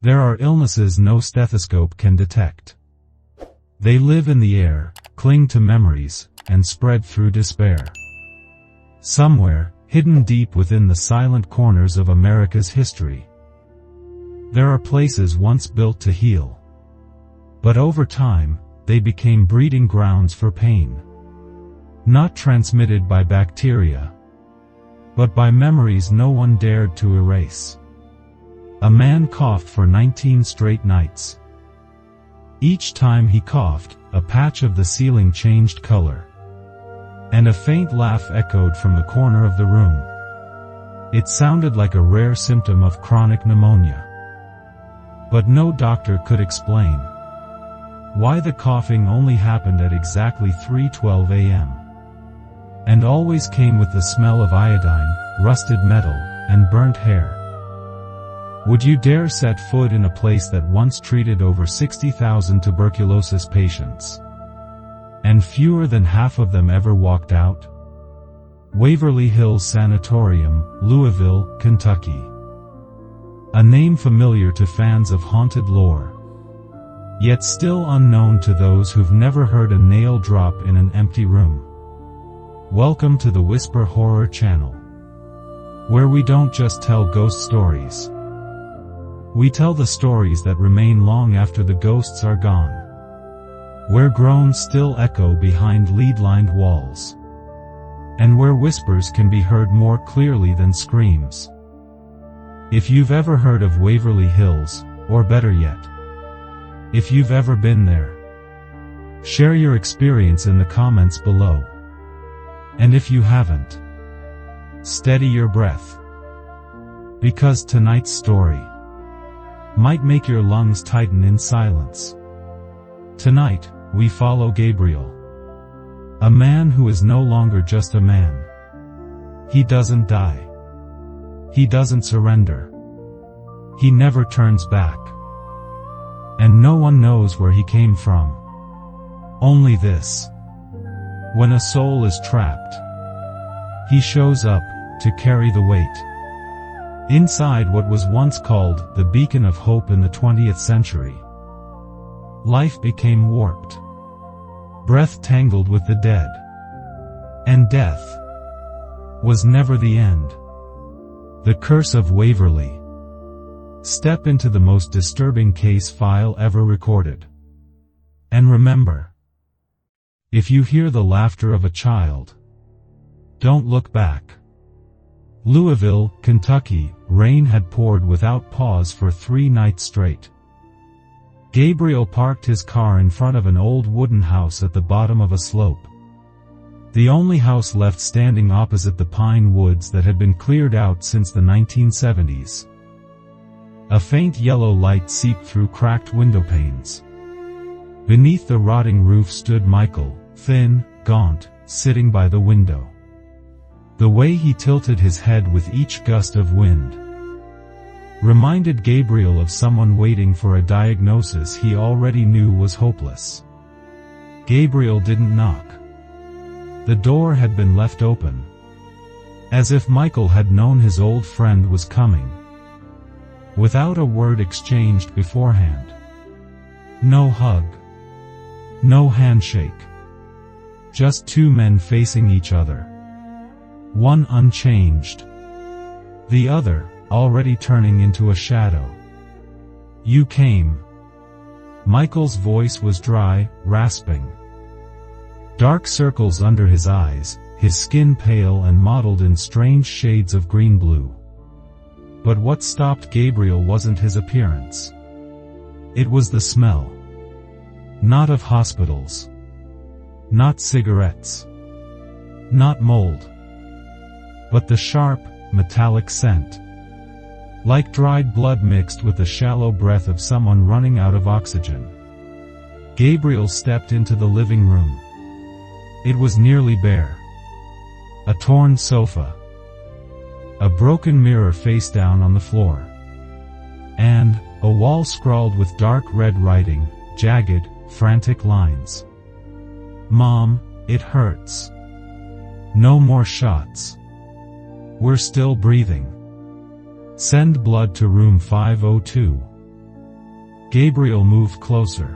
There are illnesses no stethoscope can detect. They live in the air, cling to memories, and spread through despair. Somewhere, hidden deep within the silent corners of America's history, there are places once built to heal. But over time, they became breeding grounds for pain. Not transmitted by bacteria, but by memories no one dared to erase. A man coughed for 19 straight nights. Each time he coughed, a patch of the ceiling changed color, and a faint laugh echoed from the corner of the room. It sounded like a rare symptom of chronic pneumonia. But no doctor could explain why the coughing only happened at exactly 3:12 a.m. and always came with the smell of iodine, rusted metal, and burnt hair. Would you dare set foot in a place that once treated over 60,000 tuberculosis patients, and fewer than half of them ever walked out? Waverly Hills Sanatorium, Louisville, Kentucky. A name familiar to fans of haunted lore, yet still unknown to those who've never heard a nail drop in an empty room. Welcome to the Whisper Horror Channel, where we don't just tell ghost stories. We tell the stories that remain long after the ghosts are gone, where groans still echo behind lead-lined walls, and where whispers can be heard more clearly than screams. If you've ever heard of Waverly Hills, or better yet, if you've ever been there, share your experience in the comments below. And if you haven't, steady your breath, because tonight's story might make your lungs tighten in silence. Tonight, we follow Gabriel, a man who is no longer just a man. He doesn't die. He doesn't surrender. He never turns back. And no one knows where he came from. Only this: when a soul is trapped, he shows up to carry the weight. Inside what was once called the beacon of hope in the 20th century, life became warped, breath tangled with the dead, and death was never the end. The Curse of Waverly. Step into the most disturbing case file ever recorded. And remember, if you hear the laughter of a child, don't look back. Louisville, Kentucky. Rain had poured without pause for 3 nights straight. Gabriel parked his car in front of an old wooden house at the bottom of a slope, the only house left standing opposite the pine woods that had been cleared out since the 1970s. A faint yellow light seeped through cracked window panes. Beneath the rotting roof stood Michael, thin, gaunt, sitting by the window. The way he tilted his head with each gust of wind reminded Gabriel of someone waiting for a diagnosis he already knew was hopeless. Gabriel didn't knock. The door had been left open, as if Michael had known his old friend was coming. Without a word exchanged beforehand. No hug. No handshake. Just 2 men facing each other. One unchanged, the other already turning into a shadow. You came. Michael's voice was dry, rasping. Dark circles under his eyes, his skin pale and mottled in strange shades of green-blue. But what stopped Gabriel wasn't his appearance. It was the smell. Not of hospitals. Not cigarettes. Not mold. But the sharp, metallic scent. Like dried blood mixed with the shallow breath of someone running out of oxygen. Gabriel stepped into the living room. It was nearly bare. A torn sofa. A broken mirror face down on the floor. And a wall scrawled with dark red writing, jagged, frantic lines. Mom, it hurts. No more shots. We're still breathing. Send blood to room 502. Gabriel moved closer.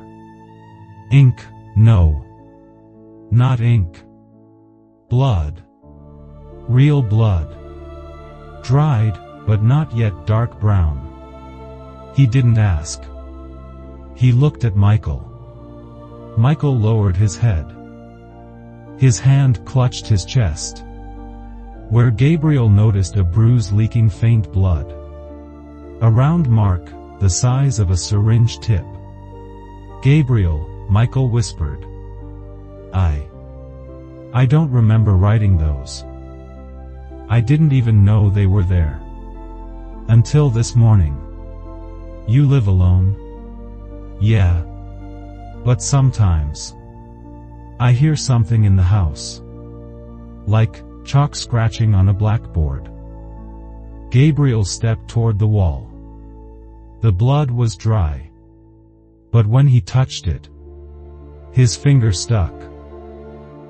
Ink, no. Not ink. Blood. Real blood. Dried, but not yet dark brown. He didn't ask. He looked at Michael. Michael lowered his head. His hand clutched his chest, where Gabriel noticed a bruise leaking faint blood. A round mark, the size of a syringe tip. Gabriel, Michael whispered. I don't remember writing those. I didn't even know they were there. Until this morning. You live alone? Yeah. But sometimes I hear something in the house. Like chalk scratching on a blackboard. Gabriel stepped toward the wall. The blood was dry. But when he touched it, his finger stuck.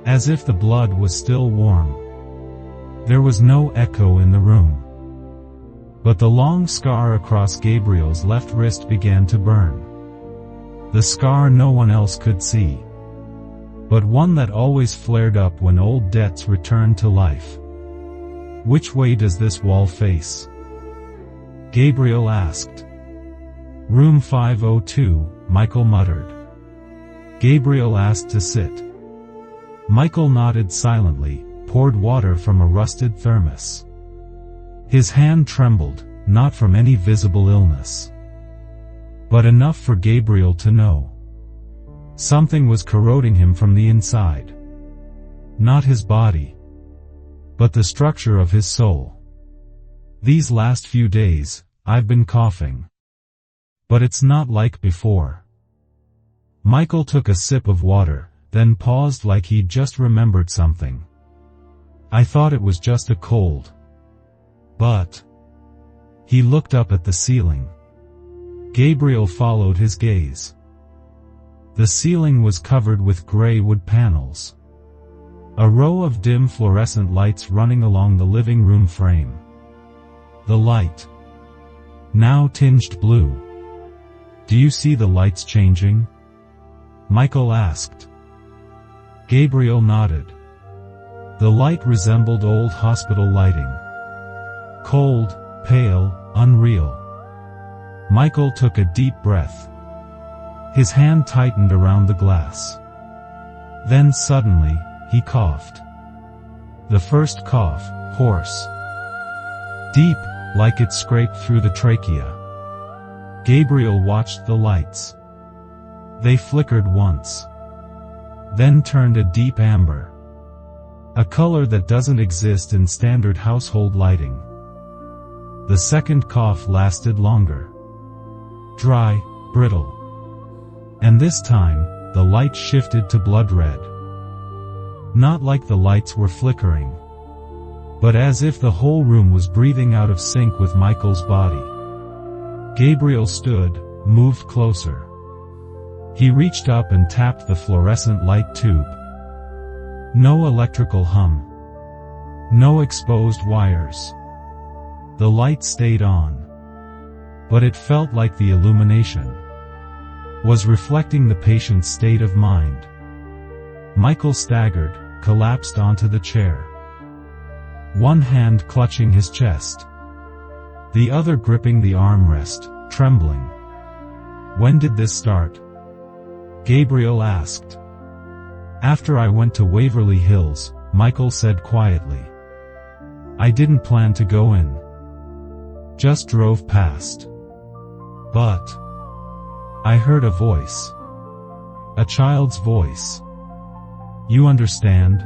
As if the blood was still warm. There was no echo in the room. But the long scar across Gabriel's left wrist began to burn. The scar no one else could see. But one that always flared up when old debts returned to life. Which way does this wall face? Gabriel asked. Room 502, Michael muttered. Gabriel asked to sit. Michael nodded silently, poured water from a rusted thermos. His hand trembled, not from any visible illness, but enough for Gabriel to know. Something was corroding him from the inside. Not his body, but the structure of his soul. These last few days, I've been coughing. But it's not like before. Michael took a sip of water, then paused like he'd just remembered something. I thought it was just a cold. But he looked up at the ceiling. Gabriel followed his gaze. The ceiling was covered with gray wood panels. A row of dim fluorescent lights running along the living room frame. The light, now tinged blue. Do you see the lights changing? Michael asked. Gabriel nodded. The light resembled old hospital lighting. Cold, pale, unreal. Michael took a deep breath. His hand tightened around the glass. Then suddenly, he coughed. The first cough, hoarse. Deep, like it scraped through the trachea. Gabriel watched the lights. They flickered once. Then turned a deep amber. A color that doesn't exist in standard household lighting. The second cough lasted longer. Dry, brittle. And this time, the light shifted to blood red. Not like the lights were flickering, but as if the whole room was breathing out of sync with Michael's body. Gabriel stood, moved closer. He reached up and tapped the fluorescent light tube. No electrical hum. No exposed wires. The light stayed on. But it felt like the illumination was reflecting the patient's state of mind. Michael staggered, collapsed onto the chair. One hand clutching his chest. The other gripping the armrest, trembling. When did this start? Gabriel asked. After I went to Waverly Hills, Michael said quietly. I didn't plan to go in. Just drove past. But I heard a voice. A child's voice. You understand?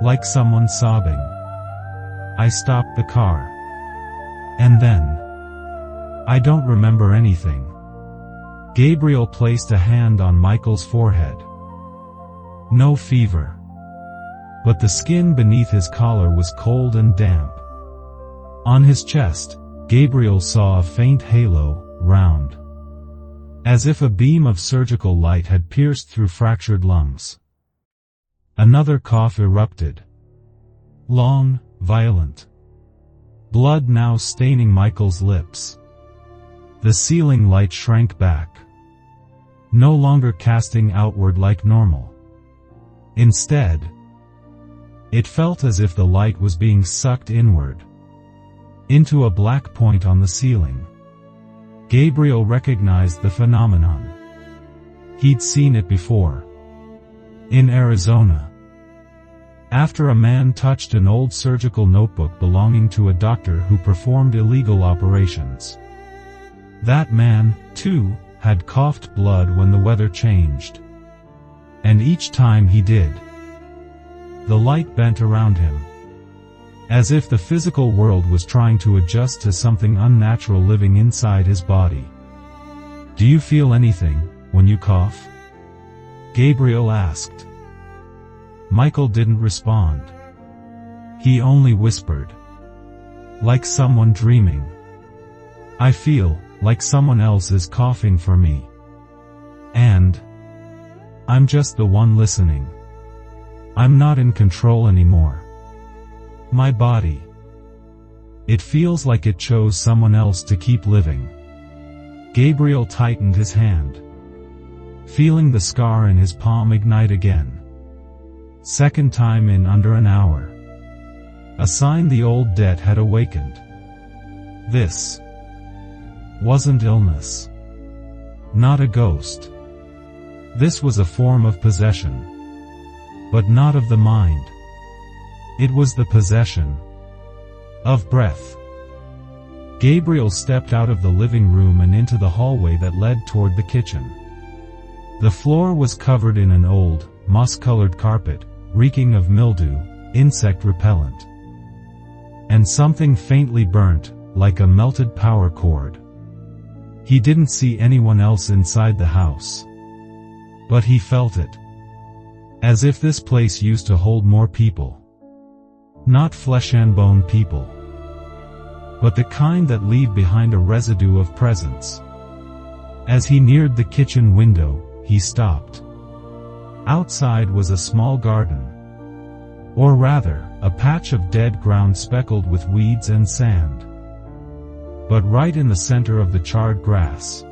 Like someone sobbing. I stopped the car. And then I don't remember anything. Gabriel placed a hand on Michael's forehead. No fever. But the skin beneath his collar was cold and damp. On his chest, Gabriel saw a faint halo, round. As if a beam of surgical light had pierced through fractured lungs. Another cough erupted. Long, violent. Blood now staining Michael's lips. The ceiling light shrank back, no longer casting outward like normal. Instead, it felt as if the light was being sucked inward, into a black point on the ceiling. Gabriel recognized the phenomenon. He'd seen it before. In Arizona. After a man touched an old surgical notebook belonging to a doctor who performed illegal operations. That man, too, had coughed blood when the weather changed. And each time he did, the light bent around him, as if the physical world was trying to adjust to something unnatural living inside his body. "Do you feel anything when you cough?" Gabriel asked. Michael didn't respond. He only whispered, like someone dreaming, "I feel like someone else is coughing for me. And I'm just the one listening. I'm not in control anymore. My body, it feels like it chose someone else to keep living." Gabriel tightened his hand, feeling the scar in his palm ignite again. Second time in under an hour. A sign the old debt had awakened. This wasn't illness. Not a ghost. This was a form of possession. But not of the mind. It was the possession of breath. Gabriel stepped out of the living room and into the hallway that led toward the kitchen. The floor was covered in an old, moss-colored carpet, reeking of mildew, insect repellent, and something faintly burnt, like a melted power cord. He didn't see anyone else inside the house, but he felt it. As if this place used to hold more people. Not flesh and bone people, but the kind that leave behind a residue of presence. As he neared the kitchen window, he stopped. Outside was a small garden. Or rather, a patch of dead ground speckled with weeds and sand. But right in the center of the charred grass,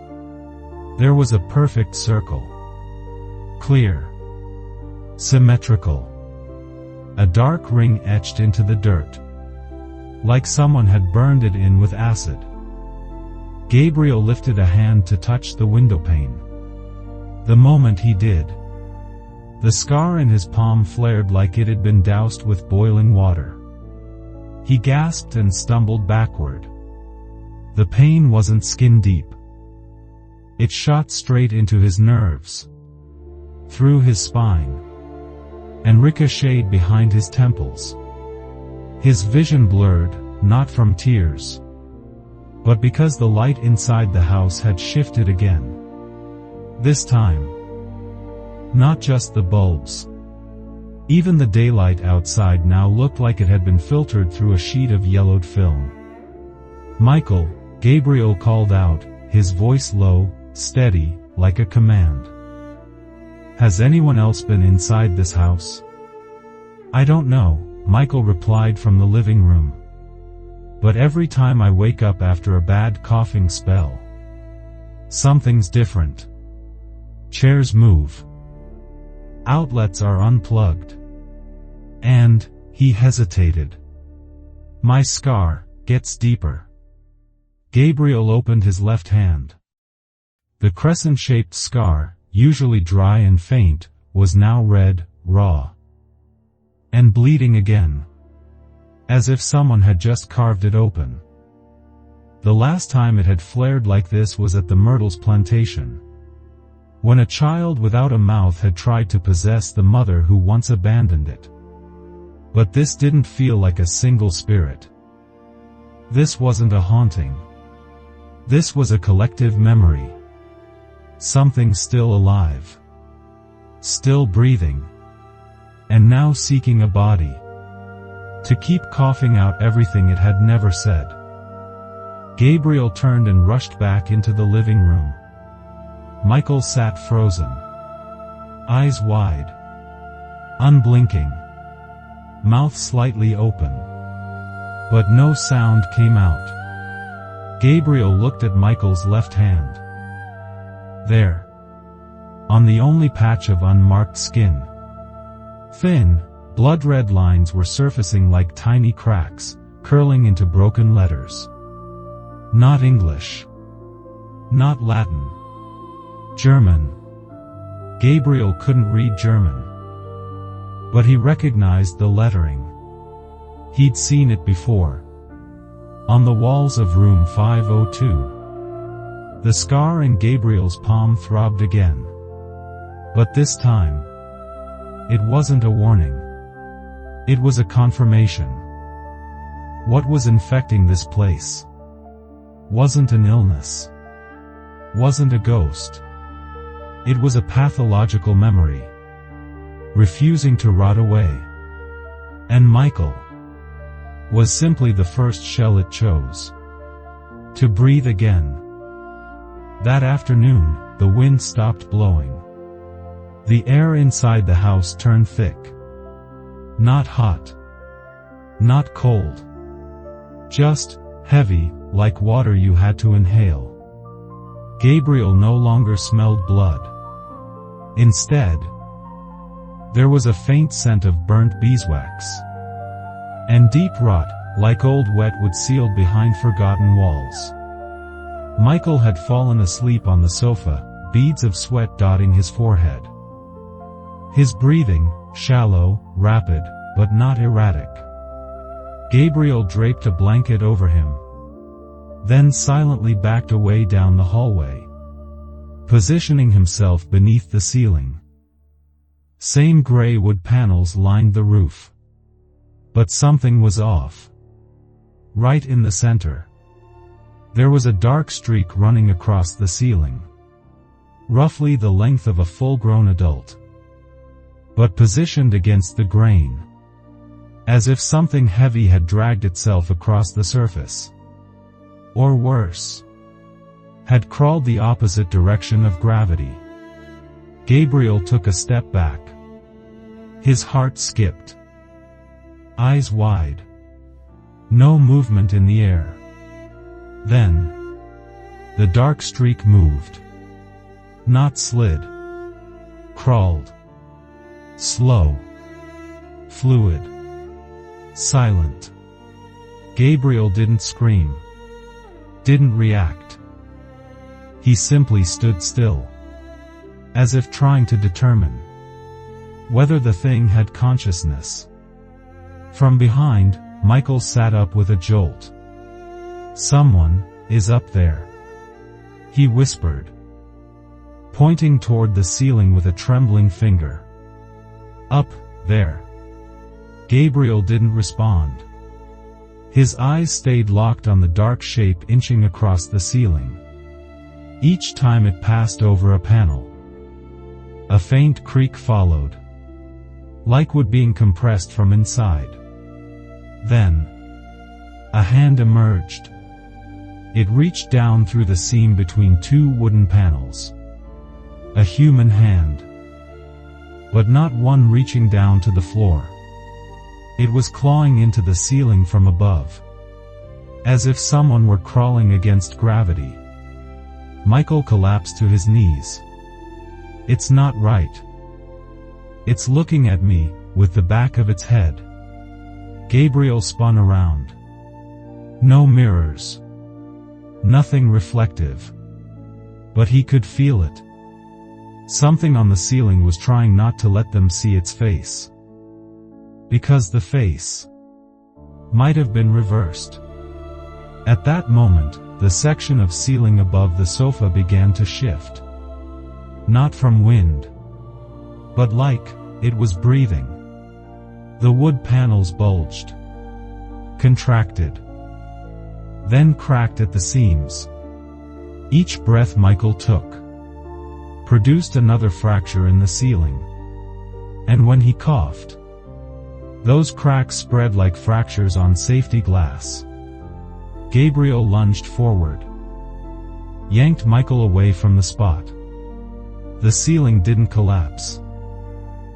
there was a perfect circle. Clear. Symmetrical. A dark ring etched into the dirt, like someone had burned it in with acid. Gabriel lifted a hand to touch the windowpane. The moment he did, the scar in his palm flared like it had been doused with boiling water. He gasped and stumbled backward. The pain wasn't skin deep. It shot straight into his nerves, through his spine, and ricocheted behind his temples. His vision blurred, not from tears, but because the light inside the house had shifted again. This time, not just the bulbs. Even the daylight outside now looked like it had been filtered through a sheet of yellowed film. "Michael," Gabriel called out, his voice low, steady, like a command. "Has anyone else been inside this house?" "I don't know," Michael replied from the living room. "But every time I wake up after a bad coughing spell, something's different. Chairs move. Outlets are unplugged. And," he hesitated, "my scar gets deeper." Gabriel opened his left hand. The crescent-shaped scar, usually dry and faint, was now red, raw, and bleeding again, as if someone had just carved it open. The last time it had flared like this was at the Myrtles plantation, when a child without a mouth had tried to possess the mother who once abandoned it. But this didn't feel like a single spirit. This wasn't a haunting. This was a collective memory. Something still alive, still breathing, and now seeking a body to keep coughing out everything it had never said. Gabriel turned and rushed back into the living room. Michael sat frozen, eyes wide, unblinking, mouth slightly open, but no sound came out. Gabriel looked at Michael's left hand. There, on the only patch of unmarked skin, thin, blood-red lines were surfacing like tiny cracks, curling into broken letters. Not English. Not Latin. German. Gabriel couldn't read German, but he recognized the lettering. He'd seen it before, on the walls of room 502. The scar in Gabriel's palm throbbed again. But this time, it wasn't a warning. It was a confirmation. What was infecting this place wasn't an illness, wasn't a ghost. It was a pathological memory, refusing to rot away. And Michael was simply the first shell it chose to breathe again. That afternoon, the wind stopped blowing. The air inside the house turned thick. Not hot, not cold, just heavy, like water you had to inhale. Gabriel no longer smelled blood. Instead, there was a faint scent of burnt beeswax and deep rot, like old wetwood sealed behind forgotten walls. Michael had fallen asleep on the sofa, beads of sweat dotting his forehead. His breathing, shallow, rapid, but not erratic. Gabriel draped a blanket over him, then silently backed away down the hallway, positioning himself beneath the ceiling. Same gray wood panels lined the roof. But something was off. Right in the center, there was a dark streak running across the ceiling, roughly the length of a full-grown adult, but positioned against the grain, as if something heavy had dragged itself across the surface. Or worse, had crawled the opposite direction of gravity. Gabriel took a step back. His heart skipped. Eyes wide. No movement in the air. Then, the dark streak moved. Not slid. Crawled. Slow. Fluid. Silent. Gabriel didn't scream. Didn't react. He simply stood still, as if trying to determine whether the thing had consciousness. From behind, Michael sat up with a jolt. "Someone is up there," he whispered, pointing toward the ceiling with a trembling finger. "Up there." Gabriel didn't respond. His eyes stayed locked on the dark shape inching across the ceiling. Each time it passed over a panel, a faint creak followed, like wood being compressed from inside. Then, a hand emerged. It reached down through the seam between two wooden panels. A human hand. But not one reaching down to the floor. It was clawing into the ceiling from above, as if someone were crawling against gravity. Michael collapsed to his knees. "It's not right. It's looking at me, with the back of its head." Gabriel spun around. No mirrors. Nothing reflective. But he could feel it. Something on the ceiling was trying not to let them see its face. Because the face might have been reversed. At that moment, the section of ceiling above the sofa began to shift. Not from wind, but like it was breathing. The wood panels bulged, contracted, then cracked at the seams. Each breath Michael took produced another fracture in the ceiling. And when he coughed, those cracks spread like fractures on safety glass. Gabriel lunged forward, yanked Michael away from the spot. The ceiling didn't collapse,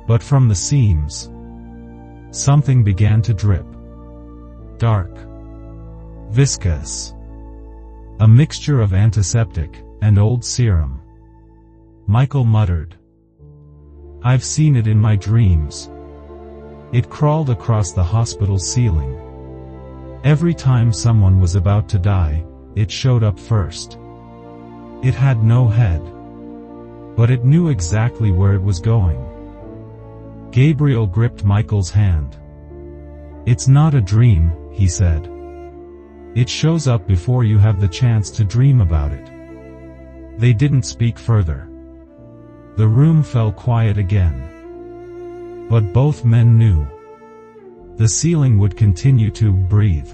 but from the seams, something began to drip. Dark. Viscous. A mixture of antiseptic and old serum. Michael muttered. I've seen it in my dreams. It crawled across the hospital ceiling. Every time someone was about to die, it showed up first. It had no head. But it knew exactly where it was going. Gabriel gripped Michael's hand. It's not a dream, he said. It shows up before you have the chance to dream about it. They didn't speak further. The room fell quiet again. But both men knew. The ceiling would continue to breathe.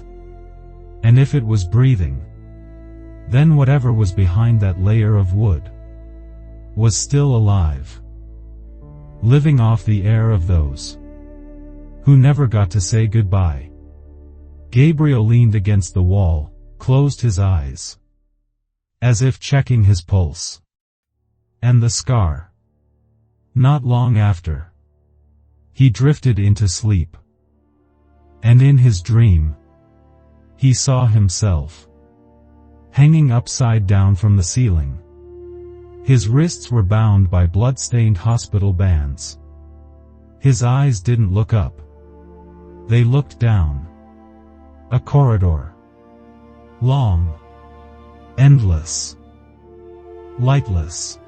And if it was breathing, then whatever was behind that layer of wood was still alive. Living off the air of those who never got to say goodbye. Gabriel leaned against the wall, closed his eyes, as if checking his pulse. And the scar. Not long after, he drifted into sleep. And in his dream, he saw himself hanging upside down from the ceiling. His wrists were bound by blood-stained hospital bands. His eyes didn't look up. They looked down. A corridor. Long. Endless. Lightless.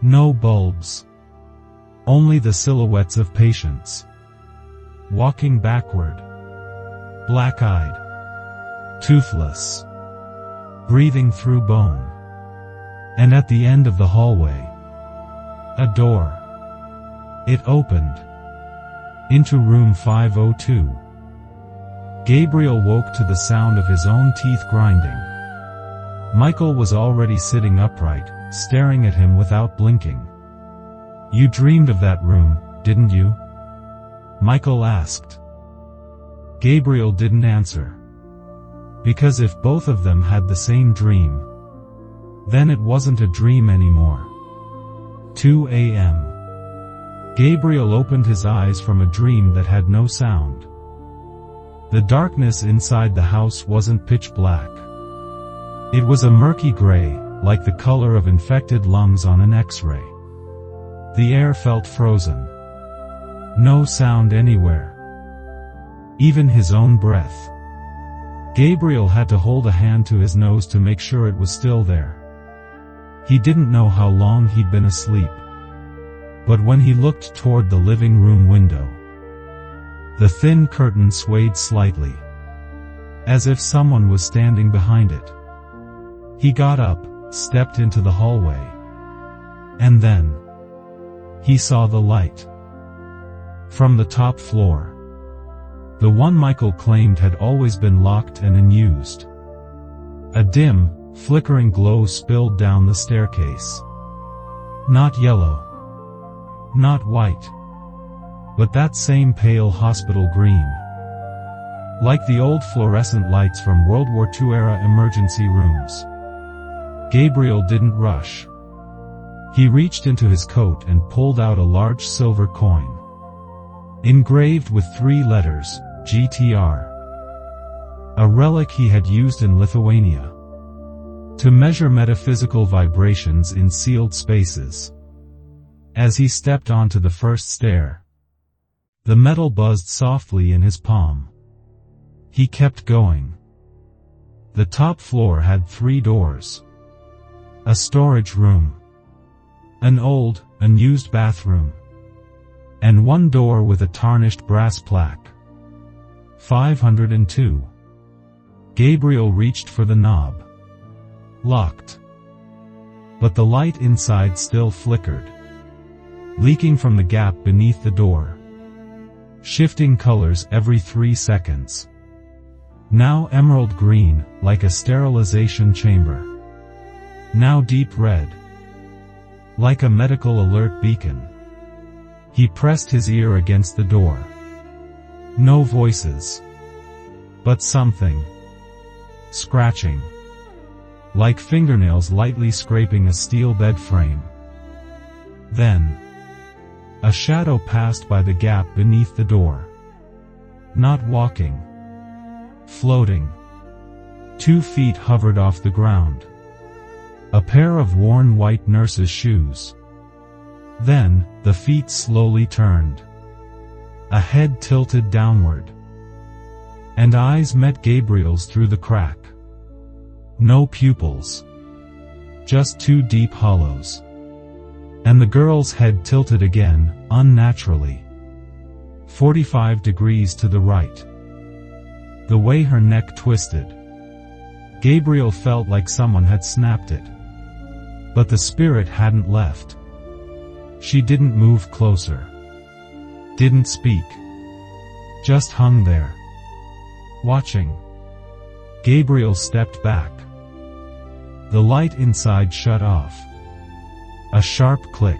No bulbs. Only the silhouettes of patients. Walking backward. Black-eyed. Toothless. Breathing through bone. And at the end of the hallway, a door. It opened into room 502. Gabriel woke to the sound of his own teeth grinding. Michael was already sitting upright, staring at him without blinking. You dreamed of that room, didn't you? Michael asked. Gabriel didn't answer. Because if both of them had the same dream, then it wasn't a dream anymore. 2 a.m. Gabriel opened his eyes from a dream that had no sound. The darkness inside the house wasn't pitch black. It was a murky gray, like the color of infected lungs on an X-ray. The air felt frozen. No sound anywhere. Even his own breath. Gabriel had to hold a hand to his nose to make sure it was still there. He didn't know how long he'd been asleep. But when he looked toward the living room window, the thin curtain swayed slightly, as if someone was standing behind it. He got up, stepped into the hallway, and then he saw the light from the top floor. The one Michael claimed had always been locked and unused. A dim, flickering glow spilled down the staircase. Not yellow. Not white. But that same pale hospital green. Like the old fluorescent lights from World War II-era emergency rooms. Gabriel didn't rush. He reached into his coat and pulled out a large silver coin. Engraved with 3 letters, GTR. A relic he had used in Lithuania to measure metaphysical vibrations in sealed spaces. As he stepped onto the first stair, the metal buzzed softly in his palm. He kept going. The top floor had 3 doors. A storage room. An old, unused bathroom. And 1 door with a tarnished brass plaque. 502. Gabriel reached for the knob. Locked. But the light inside still flickered, leaking from the gap beneath the door. Shifting colors every 3 seconds. Now emerald green, like a sterilization chamber. Now deep red, like a medical alert beacon. He pressed his ear against the door. No voices. But something. Scratching. Like fingernails lightly scraping a steel bed frame. Then, a shadow passed by the gap beneath the door. Not walking. Floating. 2 feet hovered off the ground. A pair of worn white nurse's shoes. Then, the feet slowly turned. A head tilted downward. And eyes met Gabriel's through the crack. No pupils. Just 2 deep hollows. And the girl's head tilted again, unnaturally. 45 degrees to the right. The way her neck twisted. Gabriel felt like someone had snapped it. But the spirit hadn't left. She didn't move closer. Didn't speak. Just hung there. Watching. Gabriel stepped back. The light inside shut off. A sharp click.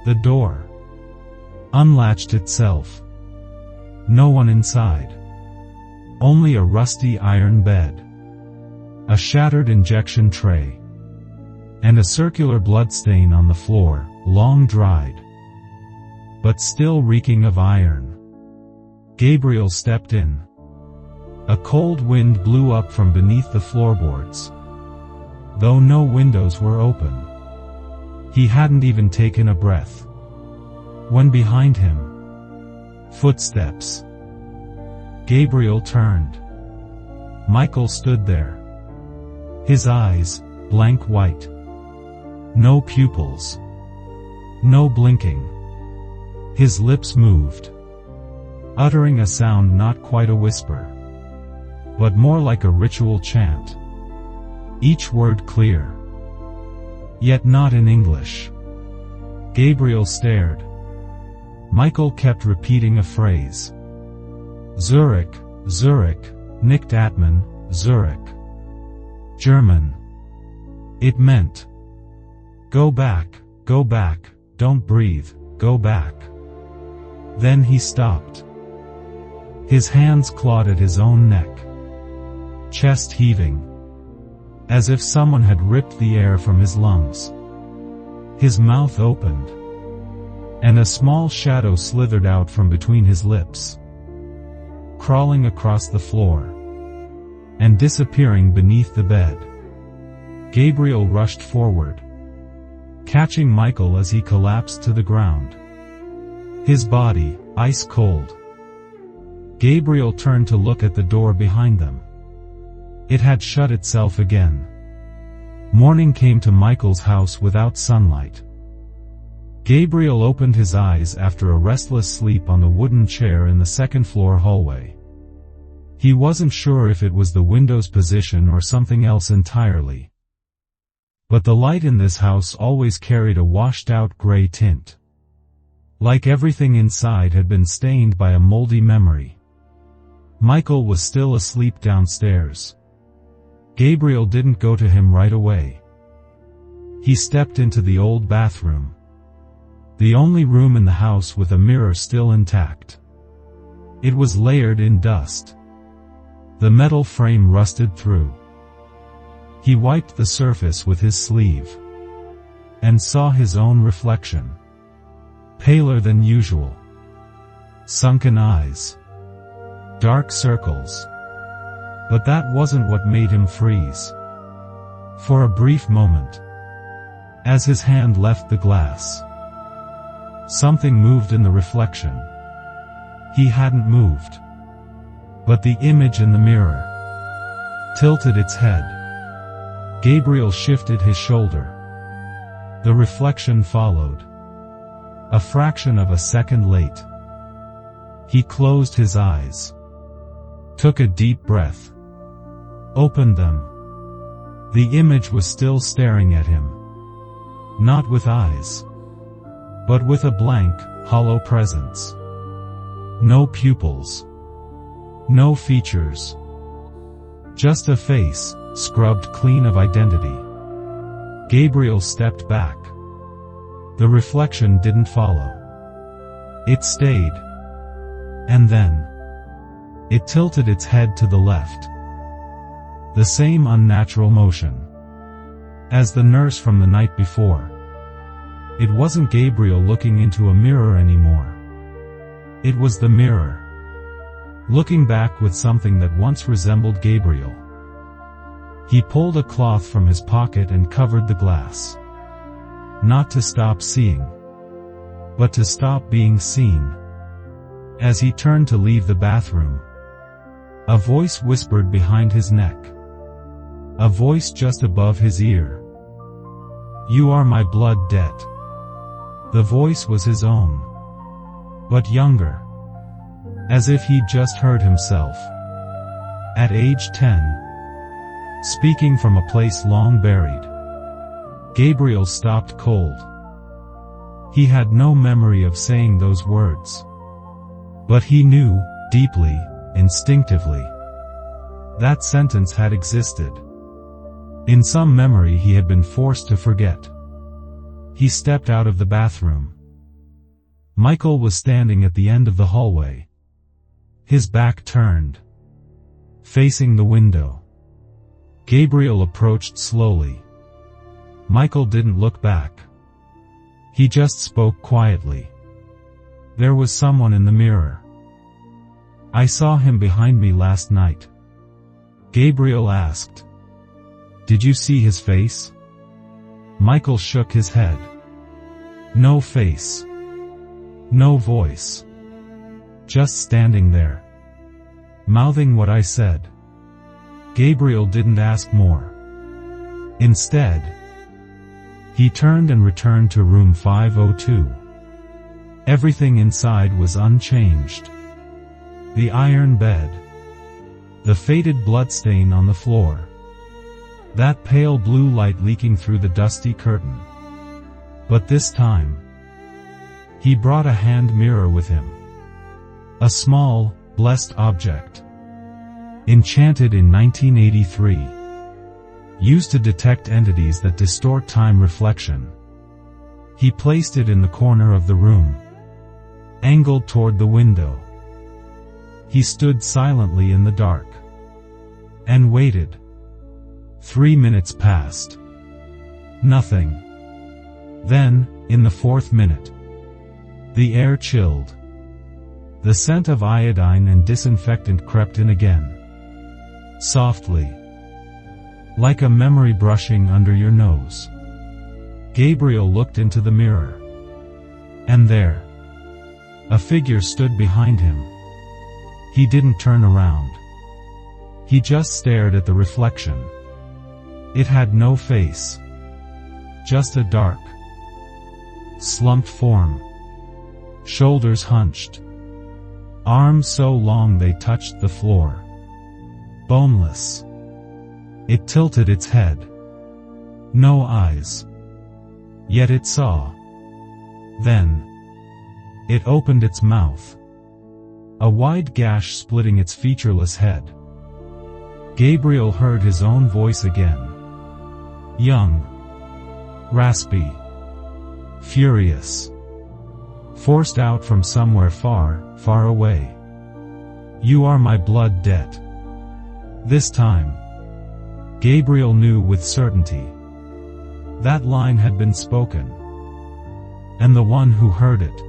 The door unlatched itself. No one inside. Only a rusty iron bed. A shattered injection tray. And a circular bloodstain on the floor, long dried. But still reeking of iron. Gabriel stepped in. A cold wind blew up from beneath the floorboards. Though no windows were open. He hadn't even taken a breath. When behind him. Footsteps. Gabriel turned. Michael stood there. His eyes, blank white. No pupils. No blinking. His lips moved. Uttering a sound not quite a whisper. But more like a ritual chant. Each word clear. Yet not in English. Gabriel stared. Michael kept repeating a phrase. Zurich, Zurich, nicht atmen, Zurich. German. It meant, go back, don't breathe, go back. Then he stopped. His hands clawed at his own neck. Chest heaving. As if someone had ripped the air from his lungs. His mouth opened. And a small shadow slithered out from between his lips. Crawling across the floor. And disappearing beneath the bed. Gabriel rushed forward. Catching Michael as he collapsed to the ground. His body, ice cold. Gabriel turned to look at the door behind them. It had shut itself again. Morning came to Michael's house without sunlight. Gabriel opened his eyes after a restless sleep on the wooden chair in the second-floor hallway. He wasn't sure if it was the window's position or something else entirely. But the light in this house always carried a washed-out gray tint. Like everything inside had been stained by a moldy memory. Michael was still asleep downstairs. Gabriel didn't go to him right away. He stepped into the old bathroom. The only room in the house with a mirror still intact. It was layered in dust. The metal frame rusted through. He wiped the surface with his sleeve. And saw his own reflection. Paler than usual. Sunken eyes. Dark circles. But that wasn't what made him freeze. For a brief moment. As his hand left the glass. Something moved in the reflection. He hadn't moved. But the image in the mirror tilted its head. Gabriel shifted his shoulder. The reflection followed. A fraction of a second late. He closed his eyes. Took a deep breath. Opened them. The image was still staring at him. Not with eyes. But with a blank, hollow presence. No pupils. No features. Just a face, scrubbed clean of identity. Gabriel stepped back. The reflection didn't follow. It stayed. And then, it tilted its head to the left. The same unnatural motion as the nurse from the night before. It wasn't Gabriel looking into a mirror anymore. It was the mirror. Looking back with something that once resembled Gabriel. He pulled a cloth from his pocket and covered the glass. Not to stop seeing, but to stop being seen. As he turned to leave the bathroom, a voice whispered behind his neck. A voice just above his ear. "You are my blood debt." The voice was his own, but younger. As if he'd just heard himself. At age 10. Speaking from a place long buried. Gabriel stopped cold. He had no memory of saying those words. But he knew, deeply, instinctively, that sentence had existed. In some memory he had been forced to forget. He stepped out of the bathroom. Michael was standing at the end of the hallway. His back turned, facing the window. Gabriel approached slowly. Michael didn't look back. He just spoke quietly. "There was someone in the mirror. I saw him behind me last night." Gabriel asked. "Did you see his face?" Michael shook his head. "No face. No voice. Just standing there, mouthing what I said." Gabriel didn't ask more. Instead, he turned and returned to room 502. Everything inside was unchanged. The iron bed. The faded bloodstain on the floor. That pale blue light leaking through the dusty curtain. But this time, he brought a hand mirror with him. A small, blessed object. Enchanted in 1983. Used to detect entities that distort time reflection. He placed it in the corner of the room, angled toward the window. He stood silently in the dark and waited. 3 minutes passed. Nothing. Then, in the 4th minute, the air chilled. The scent of iodine and disinfectant crept in again. Softly. Like a memory brushing under your nose. Gabriel looked into the mirror. And there, a figure stood behind him. He didn't turn around. He just stared at the reflection. It had no face. Just a dark, slumped form. Shoulders hunched. Arms so long they touched the floor. Boneless. It tilted its head. No eyes. Yet it saw. Then, it opened its mouth. A wide gash splitting its featureless head. Gabriel heard his own voice again. Young. Raspy. Furious. Forced out from somewhere far, far away. "You are my blood debt." This time, Gabriel knew with certainty. That line had been spoken. And the one who heard it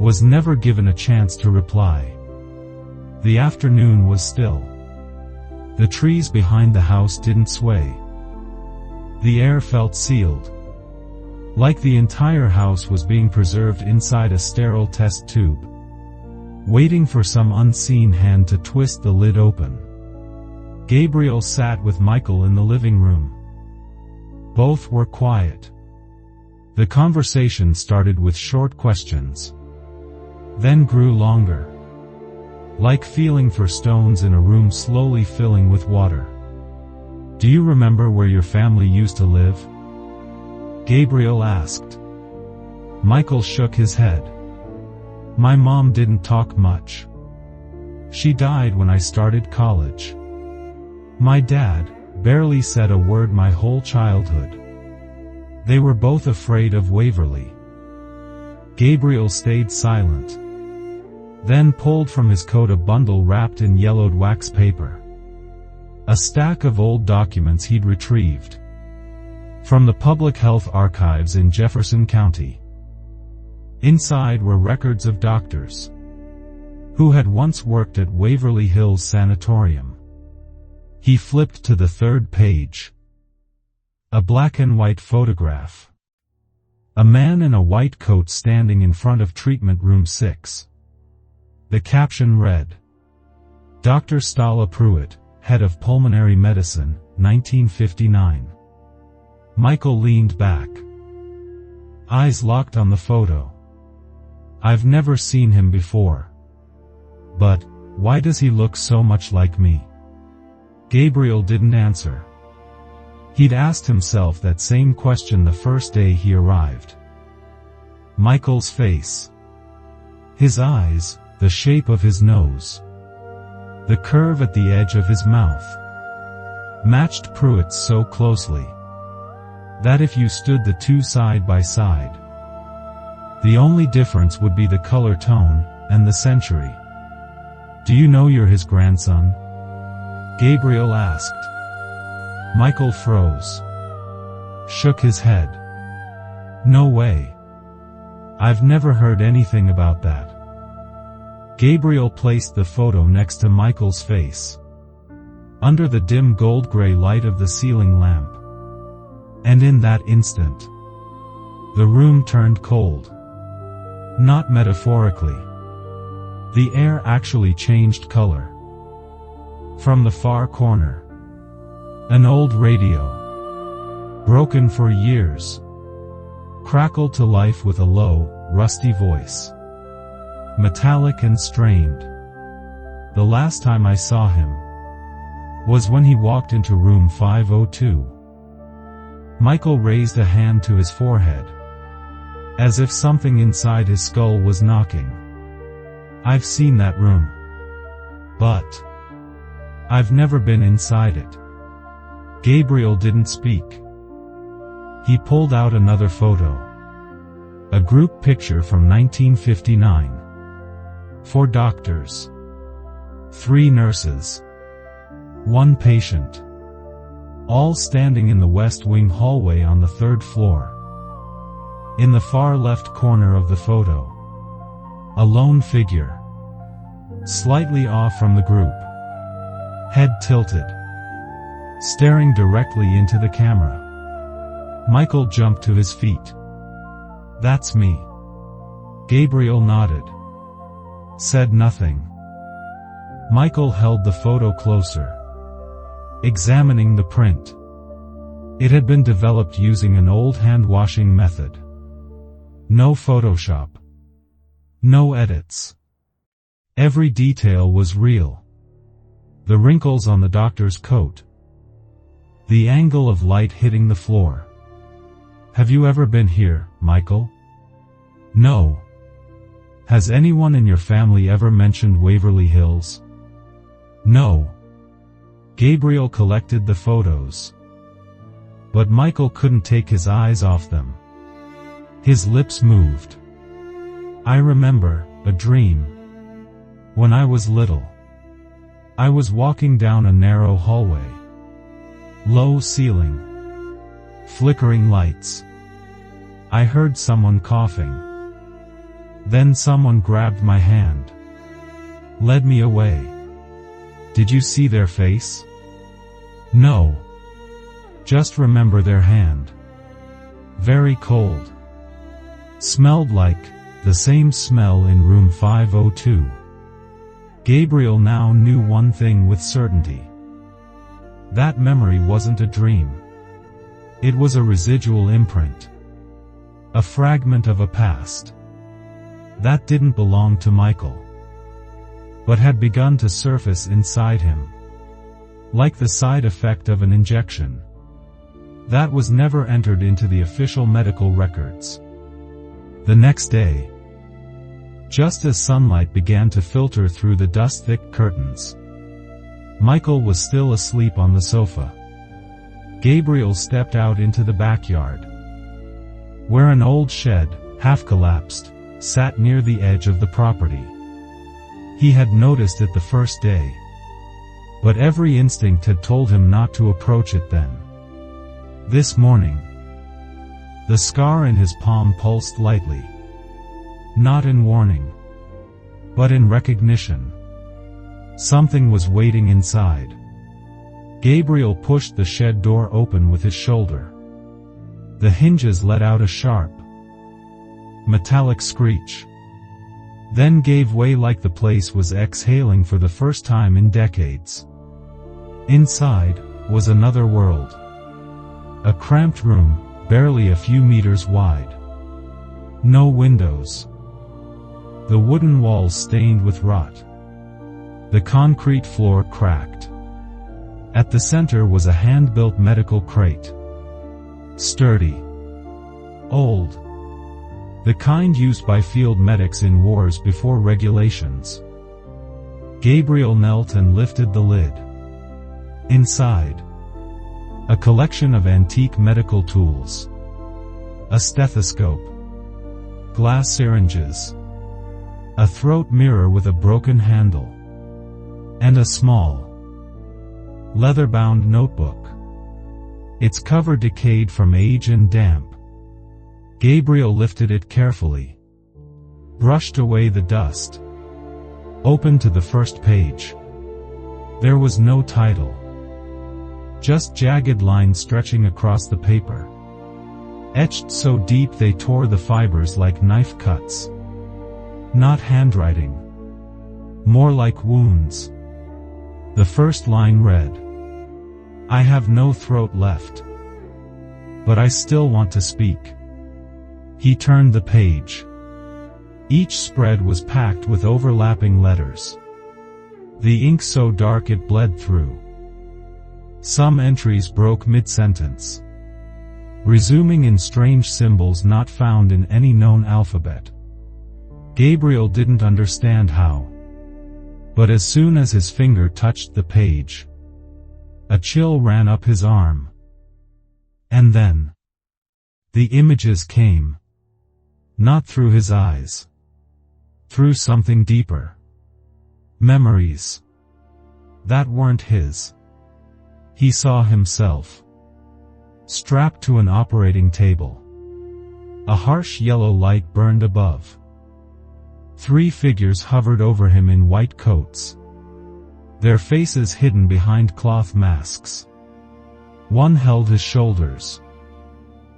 was never given a chance to reply. The afternoon was still. The trees behind the house didn't sway. The air felt sealed. Like the entire house was being preserved inside a sterile test tube, waiting for some unseen hand to twist the lid open. Gabriel sat with Michael in the living room. Both were quiet. The conversation started with short questions, then grew longer. Like feeling for stones in a room slowly filling with water. "Do you remember where your family used to live?" Gabriel asked. Michael shook his head. "My mom didn't talk much. She died when I started college. My dad barely said a word my whole childhood. They were both afraid of Waverly." Gabriel stayed silent. Then pulled from his coat a bundle wrapped in yellowed wax paper. A stack of old documents he'd retrieved from the Public Health Archives in Jefferson County. Inside were records of doctors who had once worked at Waverly Hills Sanatorium. He flipped to the third page. A black and white photograph. A man in a white coat standing in front of treatment room 6. The caption read, Dr. Stolla Prewitt, Head of Pulmonary Medicine, 1959. Michael leaned back. Eyes locked on the photo. I've never seen him before. But, why does he look so much like me? Gabriel didn't answer. He'd asked himself that same question the first day he arrived. Michael's face. His eyes, the shape of his nose. The curve at the edge of his mouth. Matched Prewitt's so closely that if you stood the two side by side, the only difference would be the color tone and the century. Do you know you're his grandson? Gabriel asked. Michael froze. Shook his head. No way. I've never heard anything about that. Gabriel placed the photo next to Michael's face, under the dim gold-gray light of the ceiling lamp. And in that instant, the room turned cold. Not metaphorically. The air actually changed color. From the far corner, an old radio, broken for years, crackled to life with a low, rusty voice. Metallic and strained. The last time I saw him was when he walked into room 502. Michael raised a hand to his forehead, as if something inside his skull was knocking. I've seen that room, but I've never been inside it. Gabriel didn't speak. He pulled out another photo. A group picture from 1959. 4 doctors. 3 nurses. 1 patient. All standing in the West Wing hallway on the 3rd floor. In the far left corner of the photo, a lone figure, slightly off from the group, head tilted, staring directly into the camera. Michael jumped to his feet. That's me. Gabriel nodded. Said nothing. Michael held the photo closer, examining the print. It had been developed using an old hand-washing method. No Photoshop. No edits. Every detail was real. The wrinkles on the doctor's coat. The angle of light hitting the floor. Have you ever been here, Michael? No. Has anyone in your family ever mentioned Waverly Hills? No. Gabriel collected the photos. But Michael couldn't take his eyes off them. His lips moved. I remember a dream. When I was little, I was walking down a narrow hallway. Low ceiling. Flickering lights. I heard someone coughing. Then someone grabbed my hand. Led me away. Did you see their face? No. Just remember their hand. Very cold. Smelled like the same smell in room 502. Gabriel now knew one thing with certainty. That memory wasn't a dream. It was a residual imprint. A fragment of a past that didn't belong to Michael, but had begun to surface inside him, like the side effect of an injection that was never entered into the official medical records. The next day, just as sunlight began to filter through the dust-thick curtains, Michael was still asleep on the sofa. Gabriel stepped out into the backyard, where an old shed, half collapsed, sat near the edge of the property. He had noticed it the first day, but every instinct had told him not to approach it then. This morning, the scar in his palm pulsed lightly. Not in warning, but in recognition. Something was waiting inside. Gabriel pushed the shed door open with his shoulder. The hinges let out a sharp, metallic screech, then gave way like the place was exhaling for the first time in decades. Inside was another world. A cramped room, barely a few meters wide. No windows. The wooden walls stained with rot. The concrete floor cracked. At the center was a hand-built medical crate. Sturdy. Old. The kind used by field medics in wars before regulations. Gabriel knelt and lifted the lid. Inside, a collection of antique medical tools. A stethoscope. Glass syringes. A throat mirror with a broken handle. And a small, leather-bound notebook. Its cover decayed from age and damp. Gabriel lifted it carefully, brushed away the dust, opened to the first page. There was no title, just jagged lines stretching across the paper, etched so deep they tore the fibers like knife cuts. Not handwriting, more like wounds. The first line read, "I have no throat left, but I still want to speak." He turned the page. Each spread was packed with overlapping letters. The ink so dark it bled through. Some entries broke mid-sentence, resuming in strange symbols not found in any known alphabet. Gabriel didn't understand how. But as soon as his finger touched the page, a chill ran up his arm. And then, the images came. Not through his eyes. Through something deeper. Memories. That weren't his. He saw himself, strapped to an operating table. A harsh yellow light burned above. 3 figures hovered over him in white coats, their faces hidden behind cloth masks. One held his shoulders.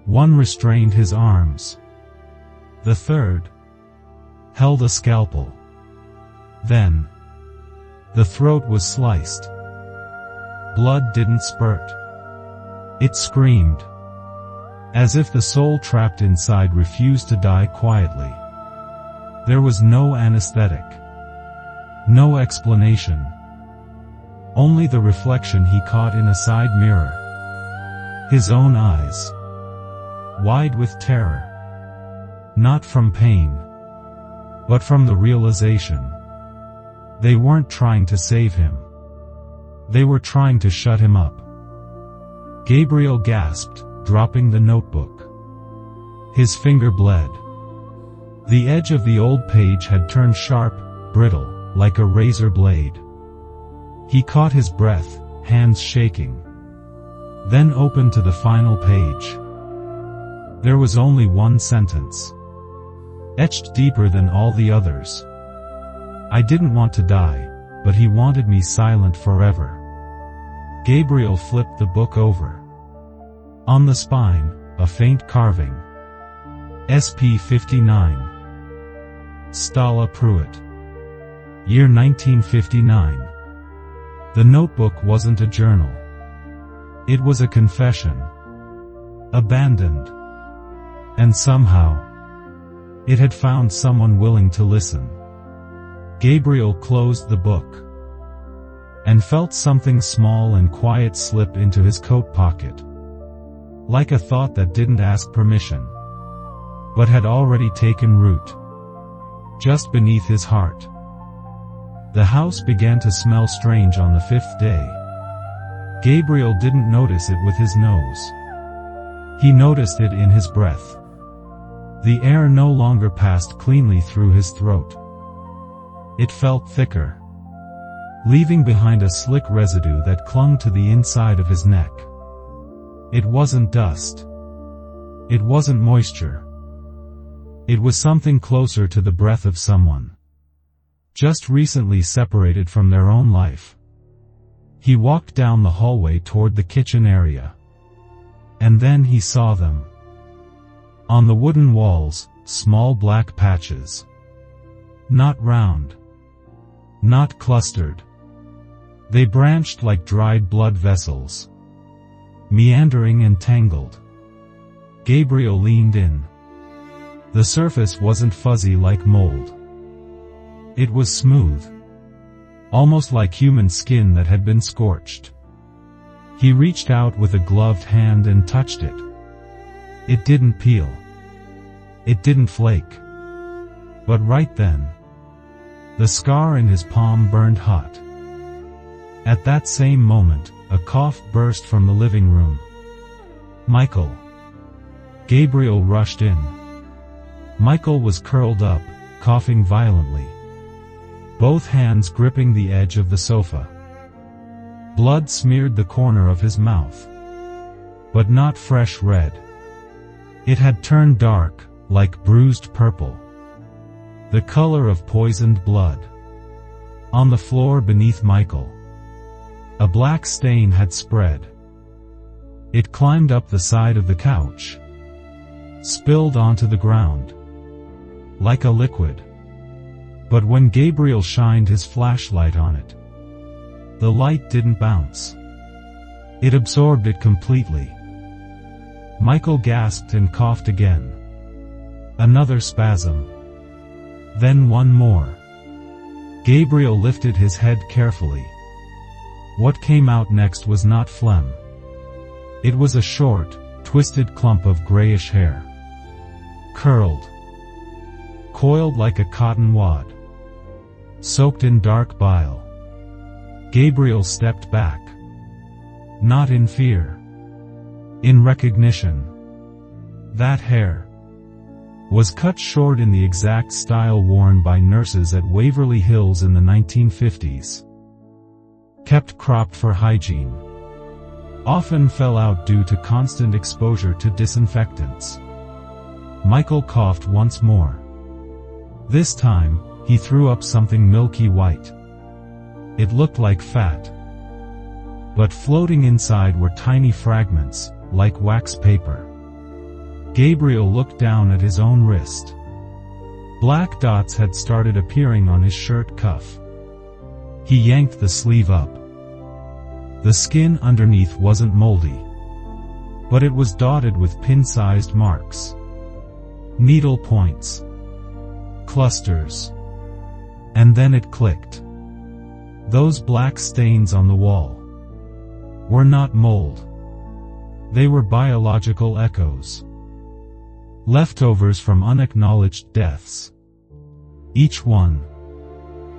One restrained his arms. The third held a scalpel. Then, the throat was sliced. Blood didn't spurt. It screamed, as if the soul trapped inside refused to die quietly. There was no anesthetic, no explanation. Only the reflection he caught in a side mirror. His own eyes, wide with terror. Not from pain, but from the realization. They weren't trying to save him. They were trying to shut him up. Gabriel gasped, dropping the notebook. His finger bled. The edge of the old page had turned sharp, brittle, like a razor blade. He caught his breath, hands shaking. Then opened to the final page. There was only one sentence, etched deeper than all the others. "I didn't want to die, but he wanted me silent forever." Gabriel flipped the book over. On the spine, a faint carving. SP 59. Stolla Prewitt. Year 1959. The notebook wasn't a journal. It was a confession. Abandoned. And somehow, it had found someone willing to listen. Gabriel closed the book and felt something small and quiet slip into his coat pocket. Like a thought that didn't ask permission, but had already taken root. Just beneath his heart. The house began to smell strange on the 5th day. Gabriel didn't notice it with his nose. He noticed it in his breath. The air no longer passed cleanly through his throat. It felt thicker, leaving behind a slick residue that clung to the inside of his neck. It wasn't dust. It wasn't moisture. It was something closer to the breath of someone just recently separated from their own life. He walked down the hallway toward the kitchen area. And then he saw them. On the wooden walls, small black patches. Not round. Not clustered. They branched like dried blood vessels. Meandering and tangled. Gabriel leaned in. The surface wasn't fuzzy like mold. It was smooth. Almost like human skin that had been scorched. He reached out with a gloved hand and touched it. It didn't peel. It didn't flake. But right then, the scar in his palm burned hot. At that same moment, a cough burst from the living room. Michael. Gabriel rushed in. Michael was curled up, coughing violently. Both hands gripping the edge of the sofa. Blood smeared the corner of his mouth. But not fresh red. It had turned dark, like bruised purple. The color of poisoned blood. On the floor beneath Michael, a black stain had spread. It climbed up the side of the couch. Spilled onto the ground. Like a liquid. But when Gabriel shined his flashlight on it, the light didn't bounce. It absorbed it completely. Michael gasped and coughed again. Another spasm. Then one more. Gabriel lifted his head carefully. What came out next was not phlegm. It was a short, twisted clump of grayish hair. Curled. Coiled like a cotton wad. Soaked in dark bile. Gabriel stepped back. Not in fear. In recognition. That hair was cut short in the exact style worn by nurses at Waverly Hills in the 1950s. Kept cropped for hygiene. Often fell out due to constant exposure to disinfectants. Michael coughed once more. This time, he threw up something milky white. It looked like fat. But floating inside were tiny fragments, like wax paper. Gabriel looked down at his own wrist. Black dots had started appearing on his shirt cuff. He yanked the sleeve up. The skin underneath wasn't moldy. But it was dotted with pin-sized marks. Needle points. Clusters. And then it clicked. Those black stains on the wall were not mold. They were biological echoes. Leftovers from unacknowledged deaths. Each one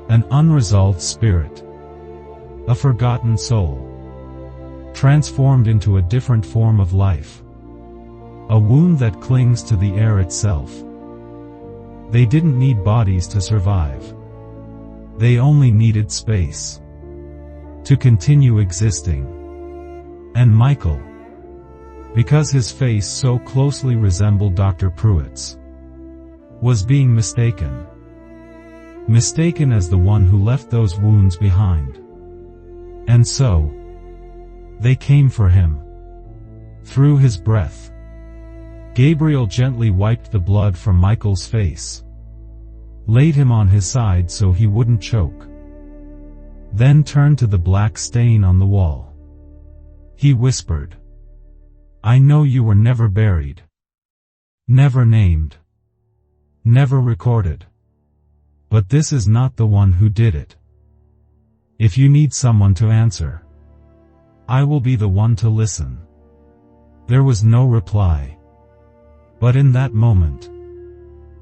an unresolved spirit. A forgotten soul. Transformed into a different form of life. A wound that clings to the air itself. They didn't need bodies to survive. They only needed space to continue existing. And Michael, because his face so closely resembled Dr. Prewitt's, was being mistaken. Mistaken as the one who left those wounds behind. And so, they came for him. Through his breath. Gabriel gently wiped the blood from Michael's face. Laid him on his side so he wouldn't choke. Then turned to the black stain on the wall. He whispered, "I know you were never buried. Never named. Never recorded. But this is not the one who did it. If you need someone to answer, I will be the one to listen." There was no reply. But in that moment,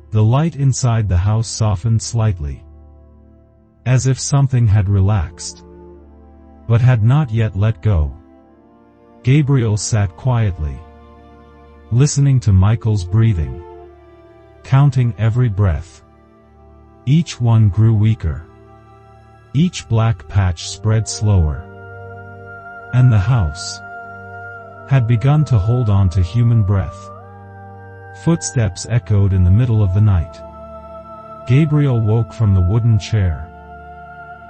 the light inside the house softened slightly. As if something had relaxed, but had not yet let go. Gabriel sat quietly, listening to Michael's breathing, counting every breath. Each one grew weaker. Each black patch spread slower. And the house had begun to hold on to human breath. Footsteps echoed in the middle of the night. Gabriel woke from the wooden chair.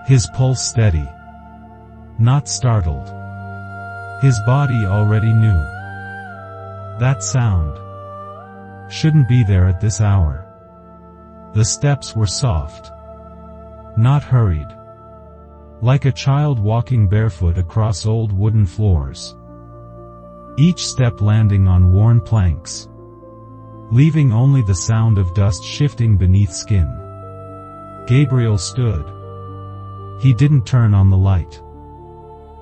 His pulse steady. not startled. His body already knew. That sound shouldn't be there at this hour. The steps were soft, not hurried, like a child walking barefoot across old wooden floors. Each step landing on worn planks, leaving only the sound of dust shifting beneath skin. Gabriel stood. He didn't turn on the light.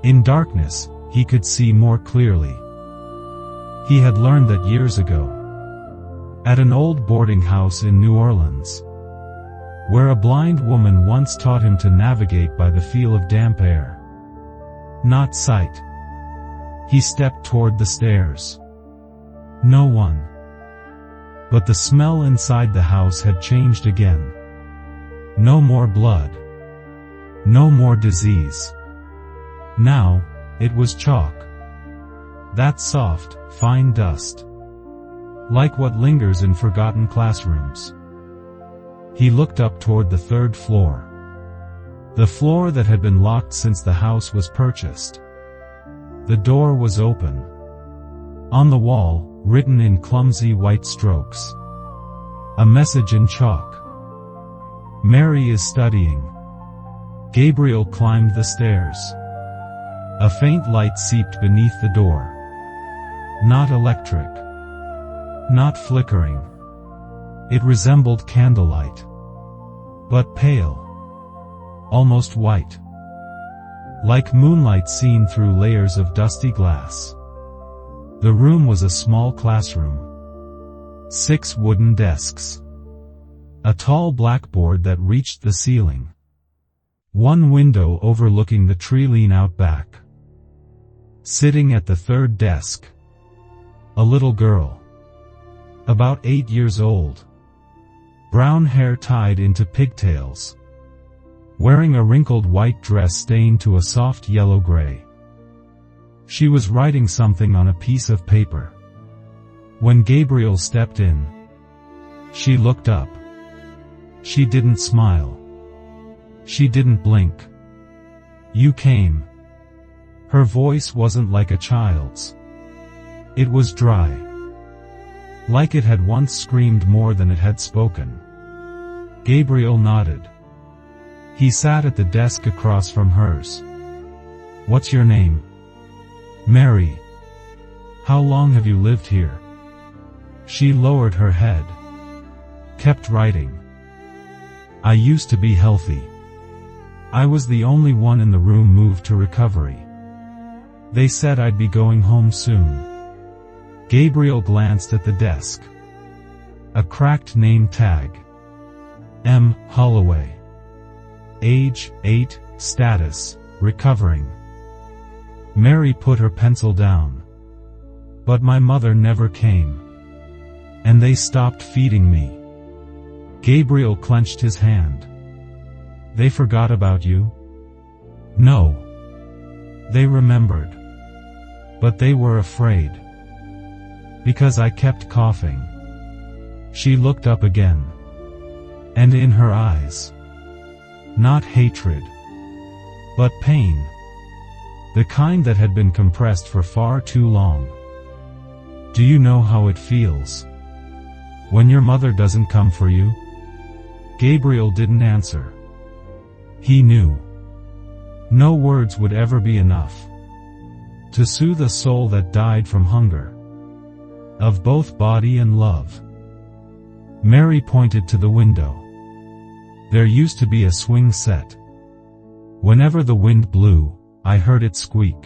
In darkness, he could see more clearly. He had learned that years ago, at an old boarding house in New Orleans, where a blind woman once taught him to navigate by the feel of damp air, not sight. He stepped toward the stairs. No one. But the smell inside the house had changed again. No more blood. No more disease. Now, it was chalk. That soft, fine dust. Like what lingers in forgotten classrooms. He looked up toward the third floor. The floor that had been locked since the house was purchased. The door was open. On the wall, written in clumsy white strokes, a message in chalk. Mary is studying. Gabriel climbed the stairs. A faint light seeped beneath the door. Not electric. Not flickering. It resembled candlelight. But pale. Almost white. Like moonlight seen through layers of dusty glass. The room was a small classroom. 6 wooden desks. A tall blackboard that reached the ceiling. One window overlooking the tree lean out back. Sitting at the third desk, a little girl. About 8 years old. Brown hair tied into pigtails. Wearing a wrinkled white dress stained to a soft yellow-gray. She was writing something on a piece of paper. When Gabriel stepped in, she looked up. She didn't smile. She didn't blink. You came. Her voice wasn't like a child's. It was dry. Like it had once screamed more than it had spoken. Gabriel nodded. He sat at the desk across from hers. What's your name? Mary. How long have you lived here? She lowered her head. Kept writing. I used to be healthy. I was the only one in the room moved to recovery. They said I'd be going home soon. Gabriel glanced at the desk. A cracked name tag. M. Holloway. Age, 8, status, recovering. Mary put her pencil down. But my mother never came. And they stopped feeding me. Gabriel clenched his hand. They forgot about you? No. They remembered. But they were afraid. Because I kept coughing. She looked up again. And in her eyes, not hatred, but pain. The kind that had been compressed for far too long. Do you know how it feels when your mother doesn't come for you? Gabriel didn't answer. He knew. No words would ever be enough to soothe a soul that died from hunger, of both body and love. Mary pointed to the window. There used to be a swing set. Whenever the wind blew, I heard it squeak.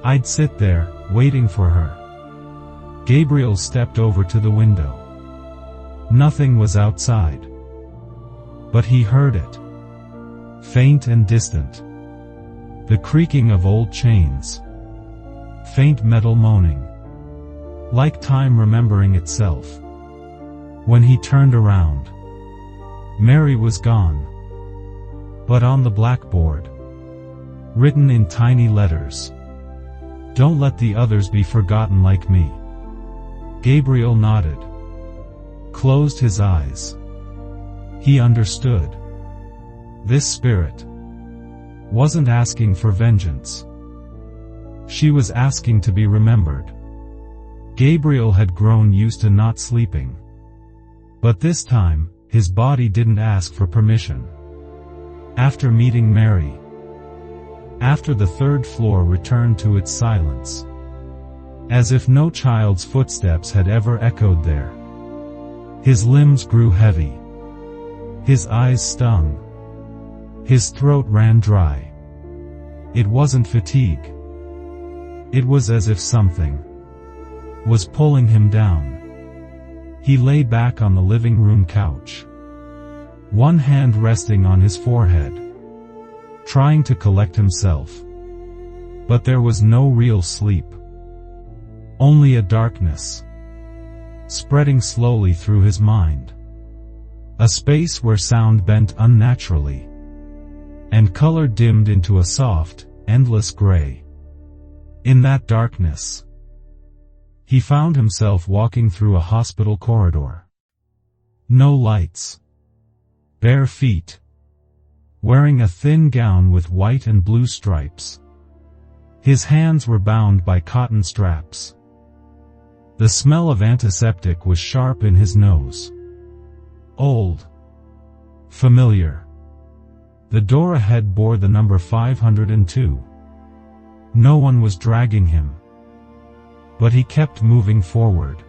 I'd sit there, waiting for her. Gabriel stepped over to the window. Nothing was outside. But he heard it. Faint and distant. The creaking of old chains. Faint metal moaning. Like time remembering itself. When he turned around, Mary was gone. But on the blackboard, written in tiny letters, don't let the others be forgotten like me. Gabriel nodded. Closed his eyes. He understood. This spirit wasn't asking for vengeance. She was asking to be remembered. Gabriel had grown used to not sleeping. But this time, his body didn't ask for permission. After meeting Mary, after the third floor returned to its silence, as if no child's footsteps had ever echoed there, his limbs grew heavy. His eyes stung. His throat ran dry. It wasn't fatigue. It was as if something was pulling him down. He lay back on the living room couch, one hand resting on his forehead, trying to collect himself. But there was no real sleep. Only a darkness, spreading slowly through his mind. A space where sound bent unnaturally, and color dimmed into a soft, endless gray. In that darkness, he found himself walking through a hospital corridor. No lights. Bare feet. Wearing a thin gown with white and blue stripes. His hands were bound by cotton straps. The smell of antiseptic was sharp in his nose. Old. Familiar. The door ahead bore the number 502. No one was dragging him. But he kept moving forward,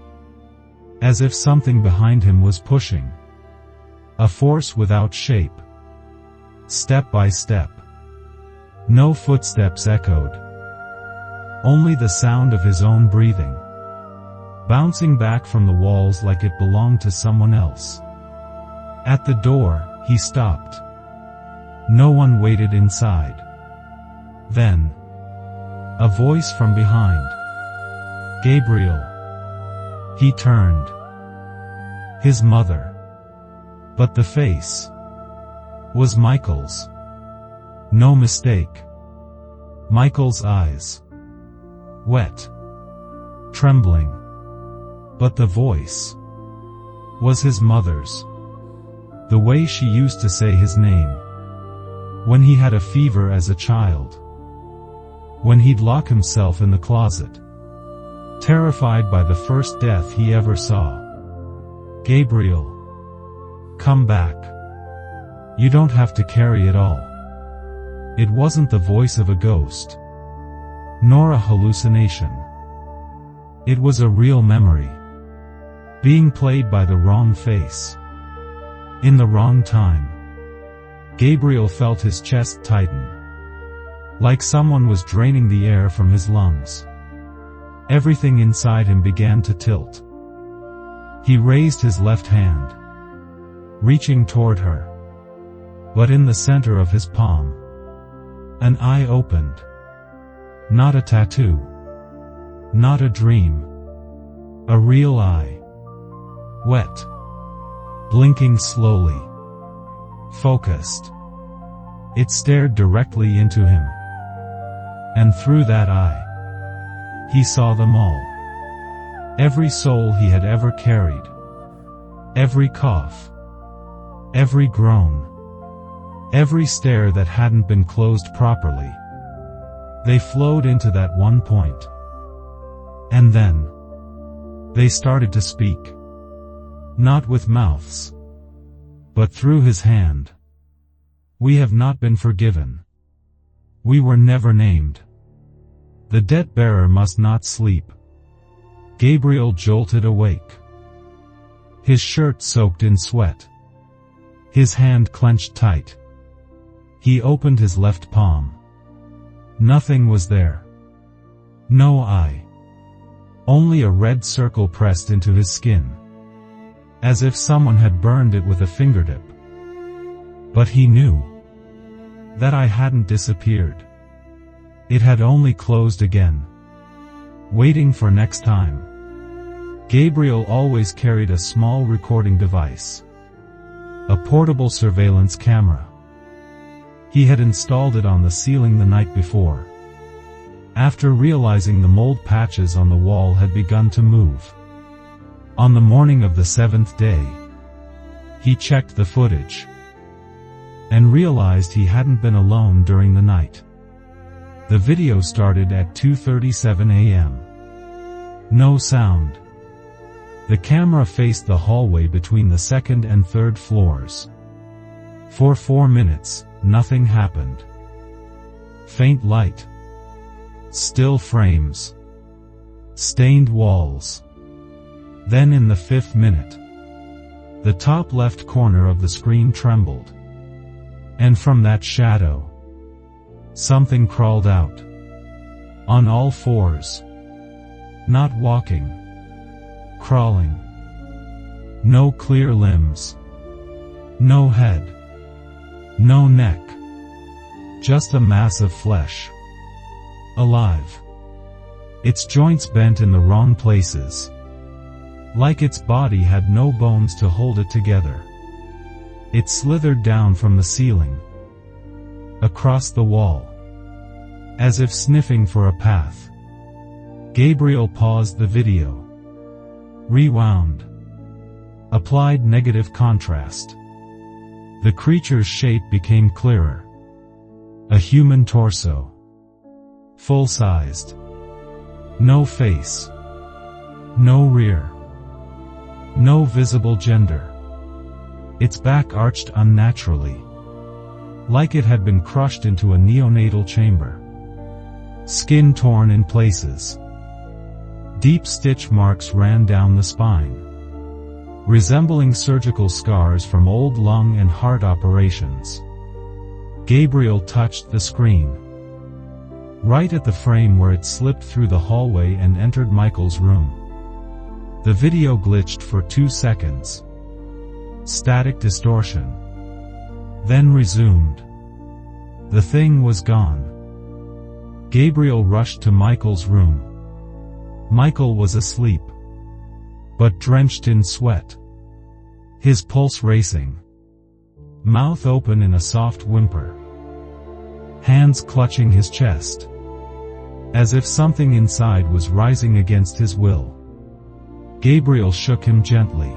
as if something behind him was pushing. A force without shape. Step by step. No footsteps echoed. Only the sound of his own breathing, bouncing back from the walls like it belonged to someone else. At the door, he stopped. No one waited inside. Then, a voice from behind. Gabriel. He turned. His mother. But the face was Michael's. No mistake. Michael's eyes. Wet. Trembling. But the voice was his mother's. The way she used to say his name when he had a fever as a child. When he'd lock himself in the closet, terrified by the first death he ever saw. Gabriel. Come back. You don't have to carry it all. It wasn't the voice of a ghost, nor a hallucination. It was a real memory, being played by the wrong face, in the wrong time. Gabriel felt his chest tighten, like someone was draining the air from his lungs. Everything inside him began to tilt. He raised his left hand, reaching toward her. But in the center of his palm, an eye opened. Not a tattoo. Not a dream. A real eye. Wet. Blinking slowly. Focused. It stared directly into him. And through that eye, he saw them all. Every soul he had ever carried. Every cough. Every groan. Every stare that hadn't been closed properly. They flowed into that one point. And then, they started to speak. Not with mouths, but through his hand. We have not been forgiven. We were never named. The debt-bearer must not sleep. Gabriel jolted awake. His shirt soaked in sweat. His hand clenched tight. He opened his left palm. Nothing was there. No eye. Only a red circle pressed into his skin, as if someone had burned it with a fingertip. But he knew that eye hadn't disappeared. It had only closed again, waiting for next time. Gabriel always carried a small recording device, a portable surveillance camera. He had installed it on the ceiling the night before, after realizing the mold patches on the wall had begun to move. On the morning of the 7th day, he checked the footage. and realized he hadn't been alone during the night. The video started at 2:37 a.m. No sound. The camera faced the hallway between the second and third floors. For 4 minutes, nothing happened. Faint light. Still frames. Stained walls. Then in the 5th minute, the top left corner of the screen trembled. And from that shadow, something crawled out. On all fours. Not walking. Crawling. No clear limbs. No head. No neck. Just a mass of flesh. Alive. Its joints bent in the wrong places. Like its body had no bones to hold it together. It slithered down from the ceiling. Across the wall. As if sniffing for a path. Gabriel paused the video. Rewound. Applied negative contrast. The creature's shape became clearer. A human torso. Full-sized. No face. No rear. No visible gender. Its back arched unnaturally. Like it had been crushed into a neonatal chamber. Skin torn in places. Deep stitch marks ran down the spine. Resembling surgical scars from old lung and heart operations. Gabriel touched the screen. Right at the frame where it slipped through the hallway and entered Michael's room. The video glitched for 2 seconds. Static distortion. Then resumed. The thing was gone. Gabriel rushed to Michael's room. Michael was asleep. But drenched in sweat. His pulse racing. Mouth open in a soft whimper. Hands clutching his chest. As if something inside was rising against his will. Gabriel shook him gently.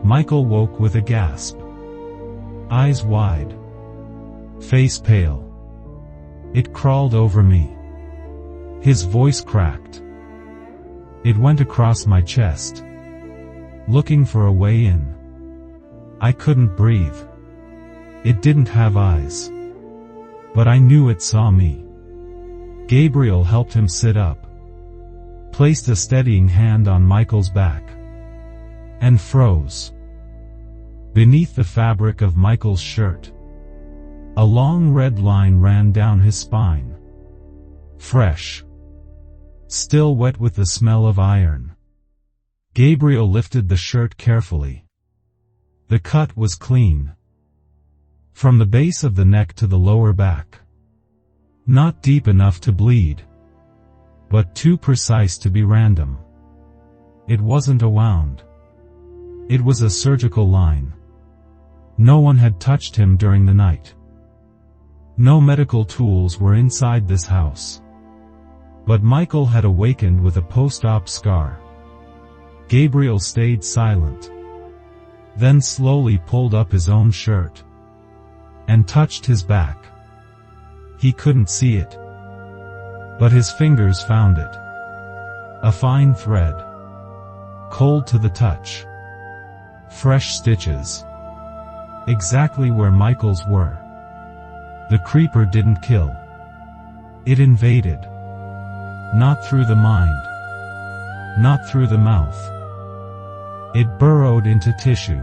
Michael woke with a gasp. Eyes wide. Face pale. It crawled over me. His voice cracked. It went across my chest. Looking for a way in. I couldn't breathe. It didn't have eyes. But I knew it saw me. Gabriel helped him sit up. Placed a steadying hand on Michael's back. And froze. Beneath the fabric of Michael's shirt. A long red line ran down his spine. Fresh. Still wet with the smell of iron. Gabriel lifted the shirt carefully. The cut was clean. From the base of the neck to the lower back. Not deep enough to bleed. But too precise to be random. It wasn't a wound. It was a surgical line. No one had touched him during the night. No medical tools were inside this house. But Michael had awakened with a post-op scar. Gabriel stayed silent. Then slowly pulled up his own shirt. And touched his back. He couldn't see it. But his fingers found it. A fine thread. Cold to the touch. Fresh stitches. Exactly where Michael's were. The creeper didn't kill. It invaded. Not through the mind. Not through the mouth. It burrowed into tissue.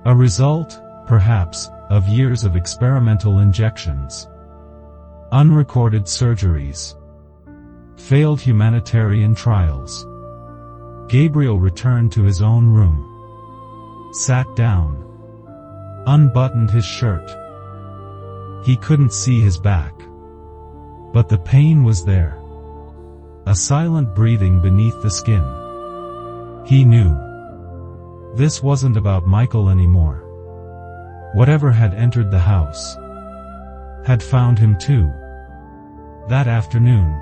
A result, perhaps, of years of experimental injections. Unrecorded surgeries. Failed humanitarian trials. Gabriel returned to his own room. Sat down. Unbuttoned his shirt. He couldn't see his back. But the pain was there. A silent breathing beneath the skin. He knew. This wasn't about Michael anymore. Whatever had entered the house had found him too. That afternoon,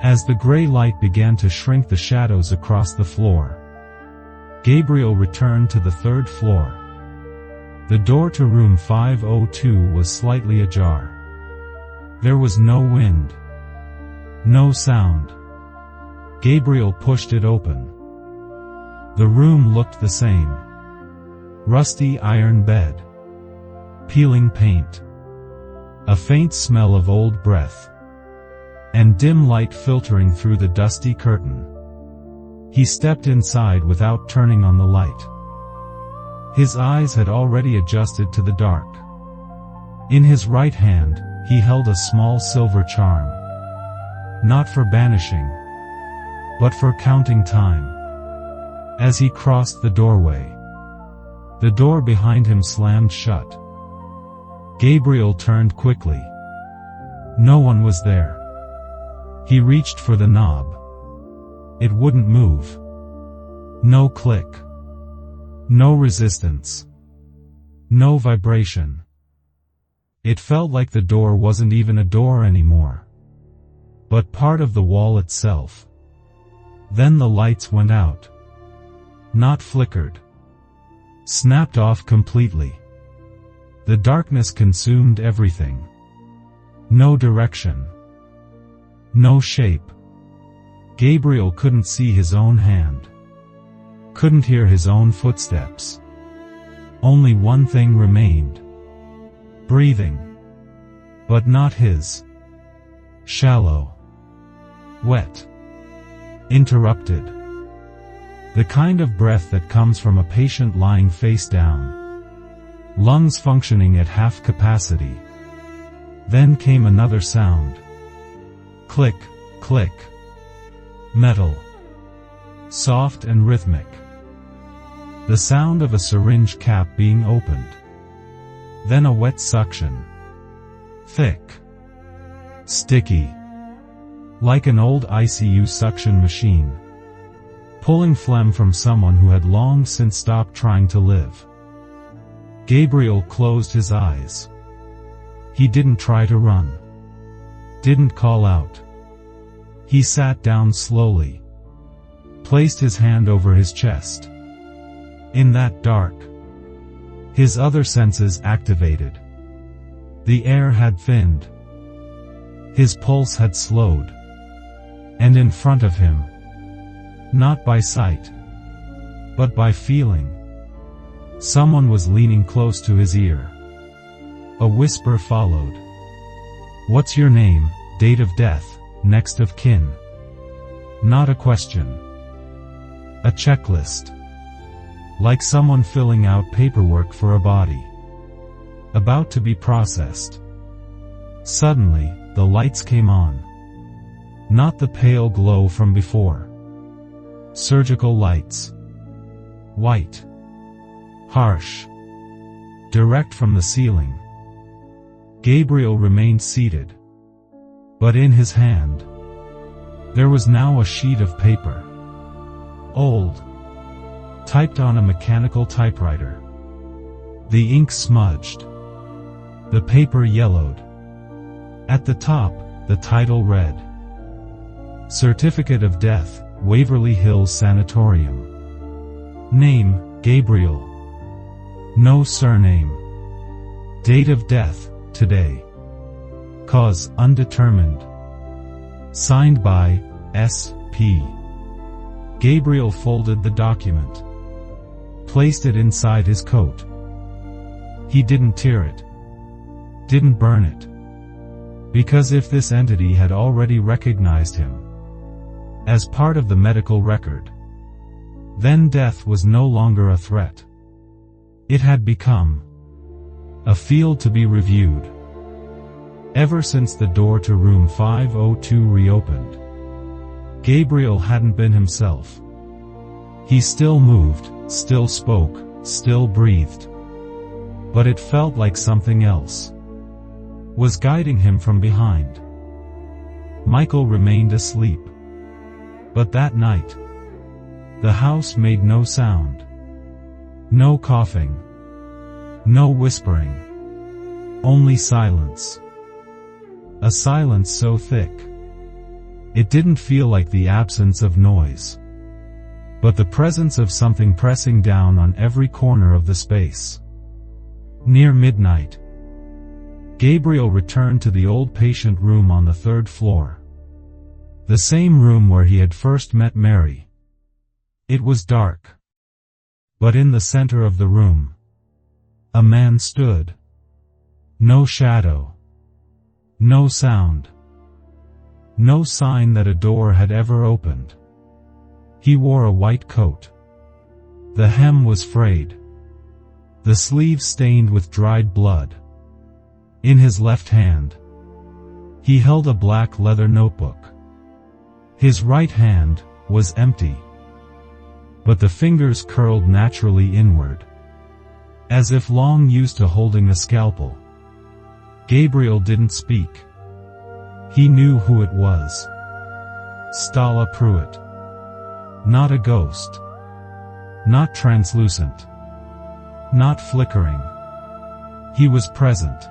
as the gray light began to shrink the shadows across the floor, Gabriel returned to the 3rd floor. The door to room 502 was slightly ajar. There was no wind. No sound. Gabriel pushed it open. The room looked the same. Rusty iron bed. Peeling paint. A faint smell of old breath. And dim light filtering through the dusty curtain. He stepped inside without turning on the light. His eyes had already adjusted to the dark. In his right hand, he held a small silver charm. Not for banishing, but for counting time. As he crossed the doorway, the door behind him slammed shut. Gabriel turned quickly. No one was there. He reached for the knob. It wouldn't move. No click. No resistance. No vibration. It felt like the door wasn't even a door anymore, but part of the wall itself. Then the lights went out. Not flickered. Snapped off completely. The darkness consumed everything. No direction. No shape. Gabriel couldn't see his own hand. Couldn't hear his own footsteps. Only one thing remained. Breathing. But not his. Shallow. Wet. Interrupted. The kind of breath that comes from a patient lying face down. Lungs functioning at half capacity. Then came another sound. Click, click. Metal. Soft and rhythmic. The sound of a syringe cap being opened. Then a wet suction. Thick. Sticky. Like an old ICU suction machine. Pulling phlegm from someone who had long since stopped trying to live. Gabriel closed his eyes. He didn't try to run. Didn't call out. He sat down slowly. Placed his hand over his chest. In that dark, his other senses activated. The air had thinned. His pulse had slowed. And in front of him, not by sight, but by feeling, someone was leaning close to his ear. A whisper followed. What's your name, date of death, next of kin? Not a question. A checklist. Like someone filling out paperwork for a body. About to be processed. Suddenly, the lights came on. Not the pale glow from before. Surgical lights. White. Harsh. Direct from the ceiling. Gabriel remained seated. But in his hand, there was now a sheet of paper. Old. Typed on a mechanical typewriter. The ink smudged. The paper yellowed. At the top, the title read, Certificate of Death, Waverly Hills Sanatorium. Name, Gabriel. No surname. Date of death, today. Cause, undetermined. Signed by, S.P. Gabriel folded the document. Placed it inside his coat. He didn't tear it. Didn't burn it. Because if this entity had already recognized him as part of the medical record, then death was no longer a threat. It had become a field to be reviewed. Ever since the door to room 502 reopened, Gabriel hadn't been himself. He still moved, still spoke, still breathed. But it felt like something else was guiding him from behind. Michael remained asleep. But that night, the house made no sound. No coughing. No whispering. Only silence. A silence so thick, it didn't feel like the absence of noise, but the presence of something pressing down on every corner of the space. Near midnight, Gabriel returned to the old patient room on the 3rd floor. The same room where he had first met Mary. It was dark. But in the center of the room, a man stood. No shadow. No sound. No sign that a door had ever opened. He wore a white coat. The hem was frayed. The sleeves stained with dried blood. In his left hand, he held a black leather notebook. His right hand was empty, but the fingers curled naturally inward, as if long used to holding a scalpel. Gabriel didn't speak. He knew who it was. Stolla Prewitt. Not a ghost. Not translucent. Not flickering. He was present.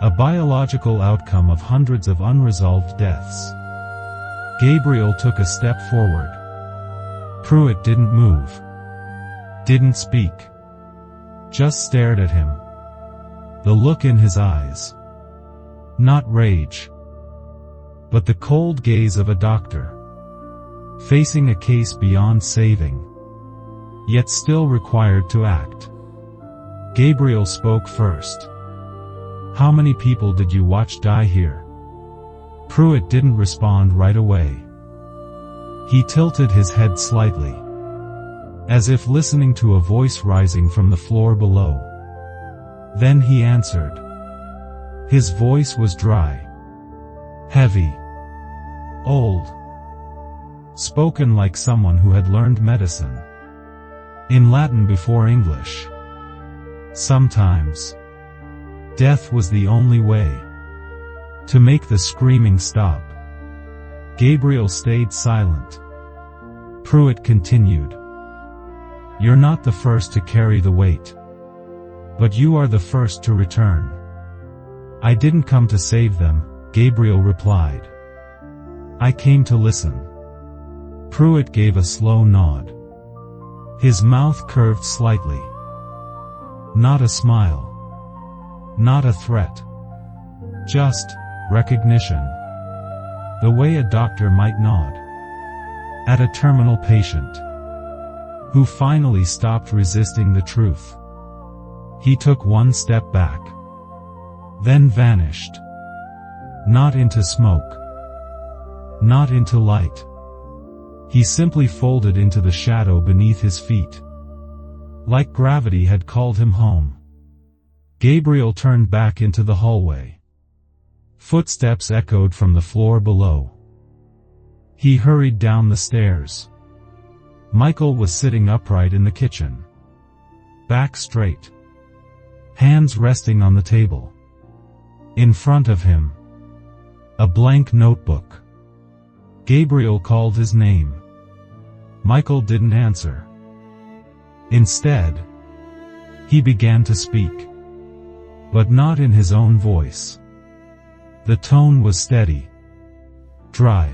A biological outcome of hundreds of unresolved deaths. Gabriel took a step forward. Prewitt didn't move. Didn't speak. Just stared at him. The look in his eyes. Not rage, but the cold gaze of a doctor, facing a case beyond saving, yet still required to act. Gabriel spoke first. "How many people did you watch die here?" Prewitt didn't respond right away. He tilted his head slightly, as if listening to a voice rising from the floor below. Then he answered. His voice was dry, heavy, old, spoken like someone who had learned medicine in Latin before English. Sometimes, death was the only way to make the screaming stop. Gabriel stayed silent. Prewitt continued. "You're not the first to carry the weight, but you are the first to return." "I didn't come to save them," Gabriel replied. "I came to listen." Prewitt gave a slow nod. His mouth curved slightly. Not a smile. Not a threat. Just recognition. The way a doctor might nod at a terminal patient who finally stopped resisting the truth. He took one step back, then vanished. Not into smoke. Not into light. He simply folded into the shadow beneath his feet, like gravity had called him home. Gabriel turned back into the hallway. Footsteps echoed from the floor below. He hurried down the stairs. Michael was sitting upright in the kitchen, back straight, hands resting on the table. In front of him, a blank notebook. Gabriel called his name. Michael didn't answer. Instead, he began to speak, but not in his own voice. The tone was steady, dry,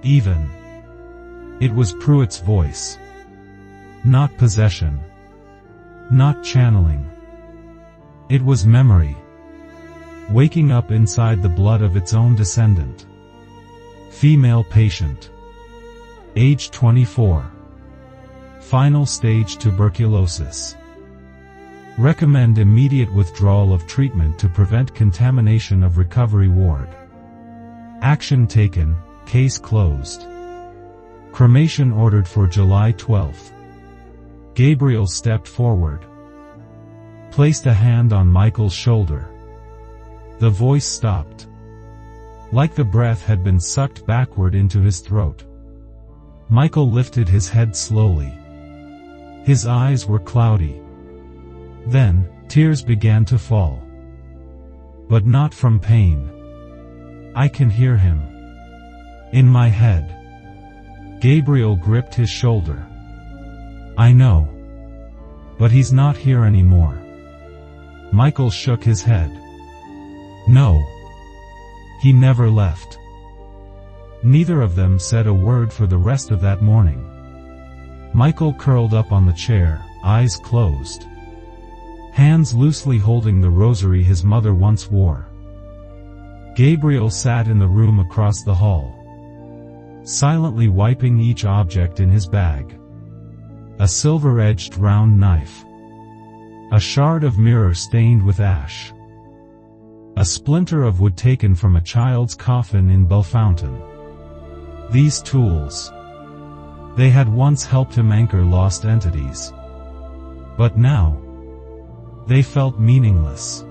even. It was Prewitt's voice. Not possession. Not channeling. It was memory, waking up inside the blood of its own descendant. Female patient. Age 24. Final stage tuberculosis. Recommend immediate withdrawal of treatment to prevent contamination of recovery ward. Action taken, case closed. Cremation ordered for July 12th. Gabriel stepped forward, placed a hand on Michael's shoulder. The voice stopped, like the breath had been sucked backward into his throat. Michael lifted his head slowly. His eyes were cloudy. Then, tears began to fall. But not from pain. "I can hear him in my head." Gabriel gripped his shoulder. "I know. But he's not here anymore." Michael shook his head. "No. He never left." Neither of them said a word for the rest of that morning. Michael curled up on the chair, eyes closed, hands loosely holding the rosary his mother once wore. Gabriel sat in the room across the hall, silently wiping each object in his bag. A silver-edged round knife, a shard of mirror stained with ash, a splinter of wood taken from a child's coffin in Bellefontaine. These tools, they had once helped him anchor lost entities. But now, they felt meaningless.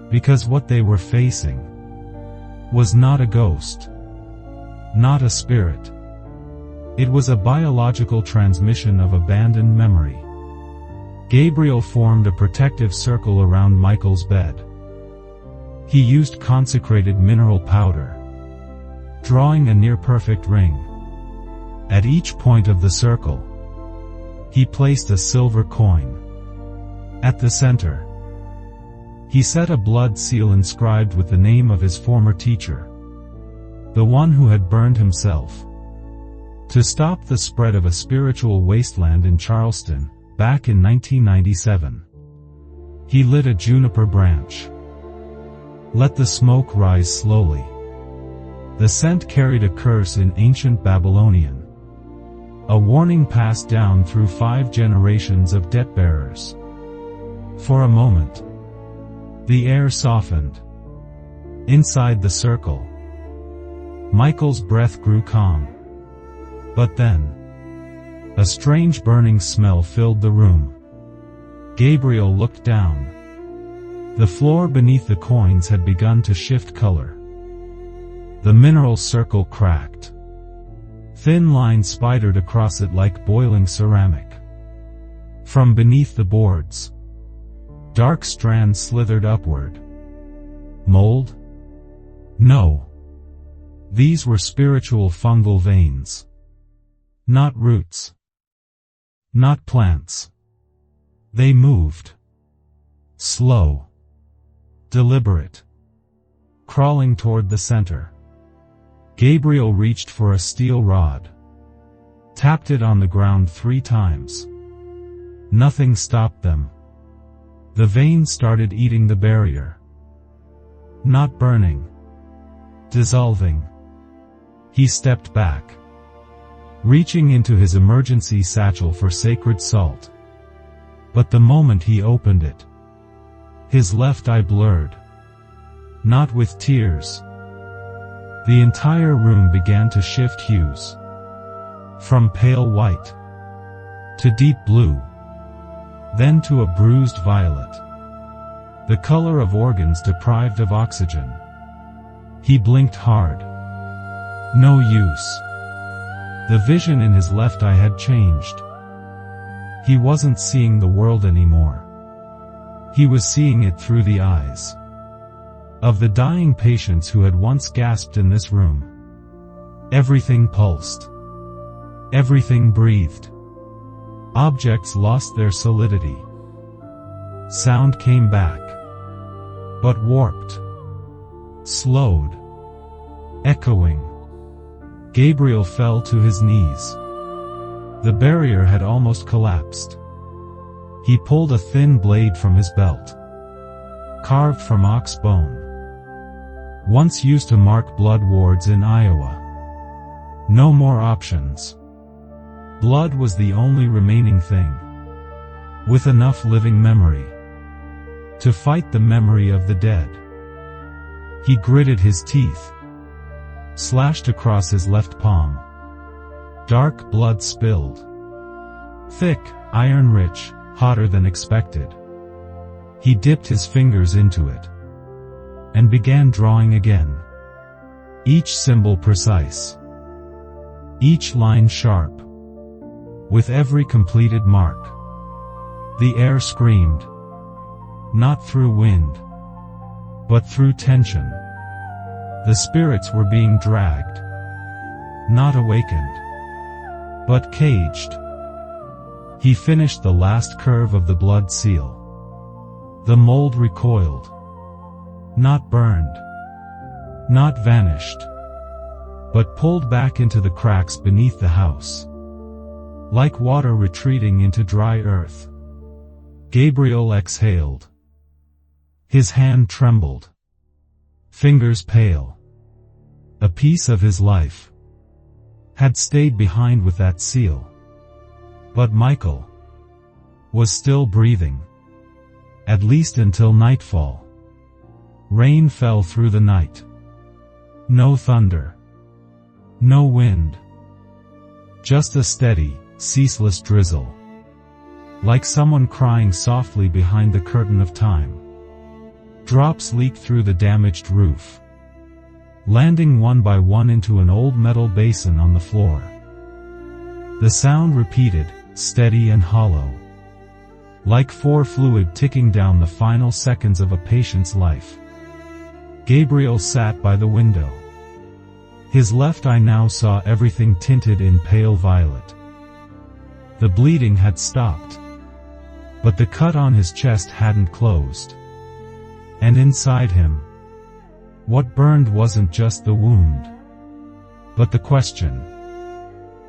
Because what they were facing was not a ghost, not a spirit. It was a biological transmission of abandoned memory. Gabriel formed a protective circle around Michael's bed. He used consecrated mineral powder, drawing a near-perfect ring. At each point of the circle, he placed a silver coin. At the center, he set a blood seal inscribed with the name of his former teacher, the one who had burned himself. To stop the spread of a spiritual wasteland in Charleston, back in 1997, he lit a juniper branch. Let the smoke rise slowly. The scent carried a curse in ancient Babylonian, a warning passed down through 5 generations of debt-bearers. For a moment, the air softened. Inside the circle, Michael's breath grew calm. But then, a strange burning smell filled the room. Gabriel looked down. The floor beneath the coins had begun to shift color. The mineral circle cracked. Thin lines spidered across it like boiling ceramic. From beneath the boards, dark strands slithered upward. Mold? No. These were spiritual fungal veins. Not roots. Not plants. They moved. Slow. Deliberate. Crawling toward the center. Gabriel reached for a steel rod, tapped it on the ground 3 times. Nothing stopped them. The veins started eating the barrier. Not burning. Dissolving. He stepped back, reaching into his emergency satchel for sacred salt. But the moment he opened it, his left eye blurred. Not with tears. The entire room began to shift hues. From pale white to deep blue, then to a bruised violet, the color of organs deprived of oxygen. He blinked hard. No use. The vision in his left eye had changed. He wasn't seeing the world anymore. He was seeing it through the eyes of the dying patients who had once gasped in this room. Everything pulsed. Everything breathed. Objects lost their solidity. Sound came back, but warped, slowed, echoing. Gabriel fell to his knees. The barrier had almost collapsed. He pulled a thin blade from his belt, carved from ox bone, once used to mark blood wards in Iowa. No more options. Blood was the only remaining thing, with enough living memory to fight the memory of the dead. He gritted his teeth, slashed across his left palm. Dark blood spilled. Thick, iron-rich, hotter than expected. He dipped his fingers into it and began drawing again. Each symbol precise, each line sharp. With every completed mark, the air screamed, not through wind, but through tension. The spirits were being dragged, not awakened, but caged. He finished the last curve of the blood seal. The mold recoiled. Not burned. Not vanished. But pulled back into the cracks beneath the house. Like water retreating into dry earth. Gabriel exhaled. His hand trembled. Fingers pale. A piece of his life had stayed behind with that seal. But Michael was still breathing. At least until nightfall. Rain fell through the night. No thunder. No wind. Just a steady, ceaseless drizzle. Like someone crying softly behind the curtain of time. Drops leaked through the damaged roof, landing one by one into an old metal basin on the floor. The sound repeated, steady and hollow. Like fluid ticking down the final seconds of a patient's life. Gabriel sat by the window. His left eye now saw everything tinted in pale violet. The bleeding had stopped. But the cut on his chest hadn't closed. And inside him, what burned wasn't just the wound, but the question.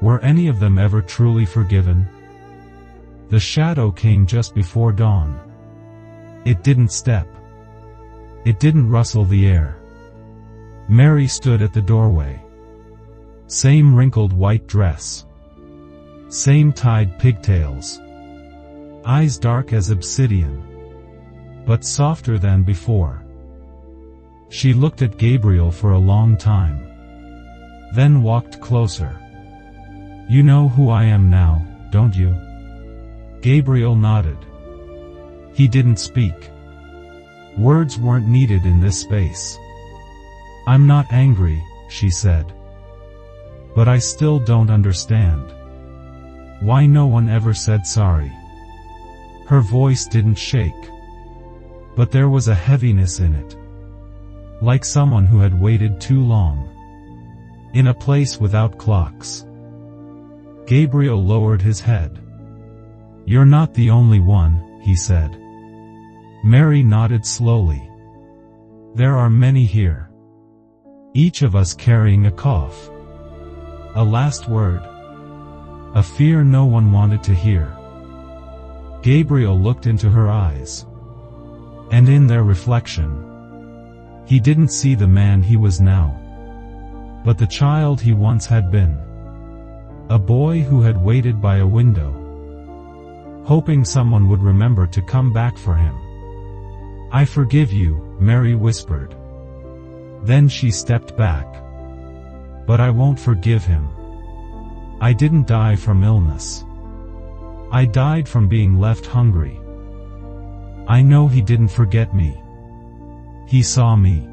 Were any of them ever truly forgiven? The shadow came just before dawn. It didn't step. It didn't rustle the air. Mary stood at the doorway. Same wrinkled white dress. Same tied pigtails. Eyes dark as obsidian, but softer than before. She looked at Gabriel for a long time. Then walked closer. "You know who I am now, don't you?" Gabriel nodded. He didn't speak. Words weren't needed in this space. "I'm not angry," she said. "But I still don't understand. Why no one ever said sorry." Her voice didn't shake. But there was a heaviness in it. Like someone who had waited too long. In a place without clocks. Gabriel lowered his head. "You're not the only one," he said. Mary nodded slowly. "There are many here. Each of us carrying a cough. A last word. A fear no one wanted to hear." Gabriel looked into her eyes. And in their reflection, he didn't see the man he was now, but the child he once had been. A boy who had waited by a window, hoping someone would remember to come back for him. "I forgive you," Mary whispered. Then she stepped back. "But I won't forgive him. I didn't die from illness. I died from being left hungry. I know he didn't forget me. He saw me.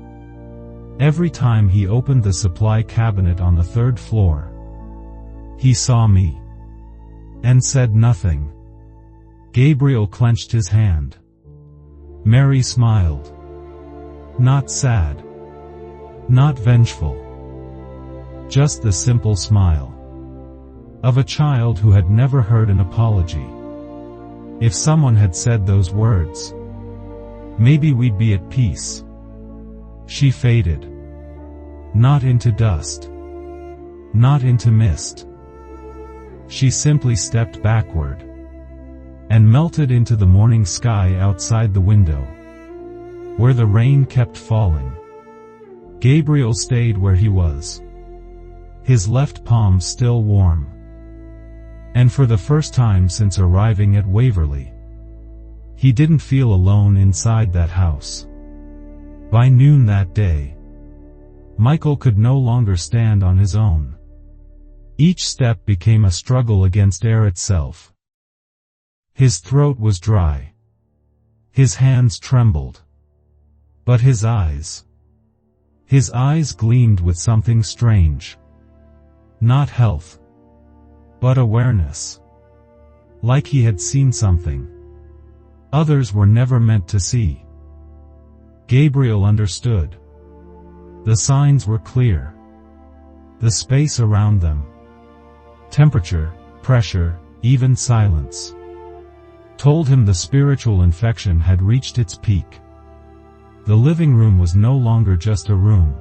Every time he opened the supply cabinet on the 3rd floor. He saw me. And said nothing." Gabriel clenched his hand. Mary smiled. Not sad. Not vengeful. Just the simple smile of a child who had never heard an apology. If someone had said those words, maybe we'd be at peace. She faded. Not into dust. Not into mist. She simply stepped backward. And melted into the morning sky outside the window, where the rain kept falling. Gabriel stayed where he was. His left palm still warm. And for the first time since arriving at Waverly, he didn't feel alone inside that house. By noon that day, Michael could no longer stand on his own. Each step became a struggle against air itself. His throat was dry. His hands trembled. But his eyes gleamed with something strange. Not health, but awareness. Like he had seen something others were never meant to see. Gabriel understood. The signs were clear. The space around them. Temperature, pressure, even silence. Told him the spiritual infection had reached its peak. The living room was no longer just a room.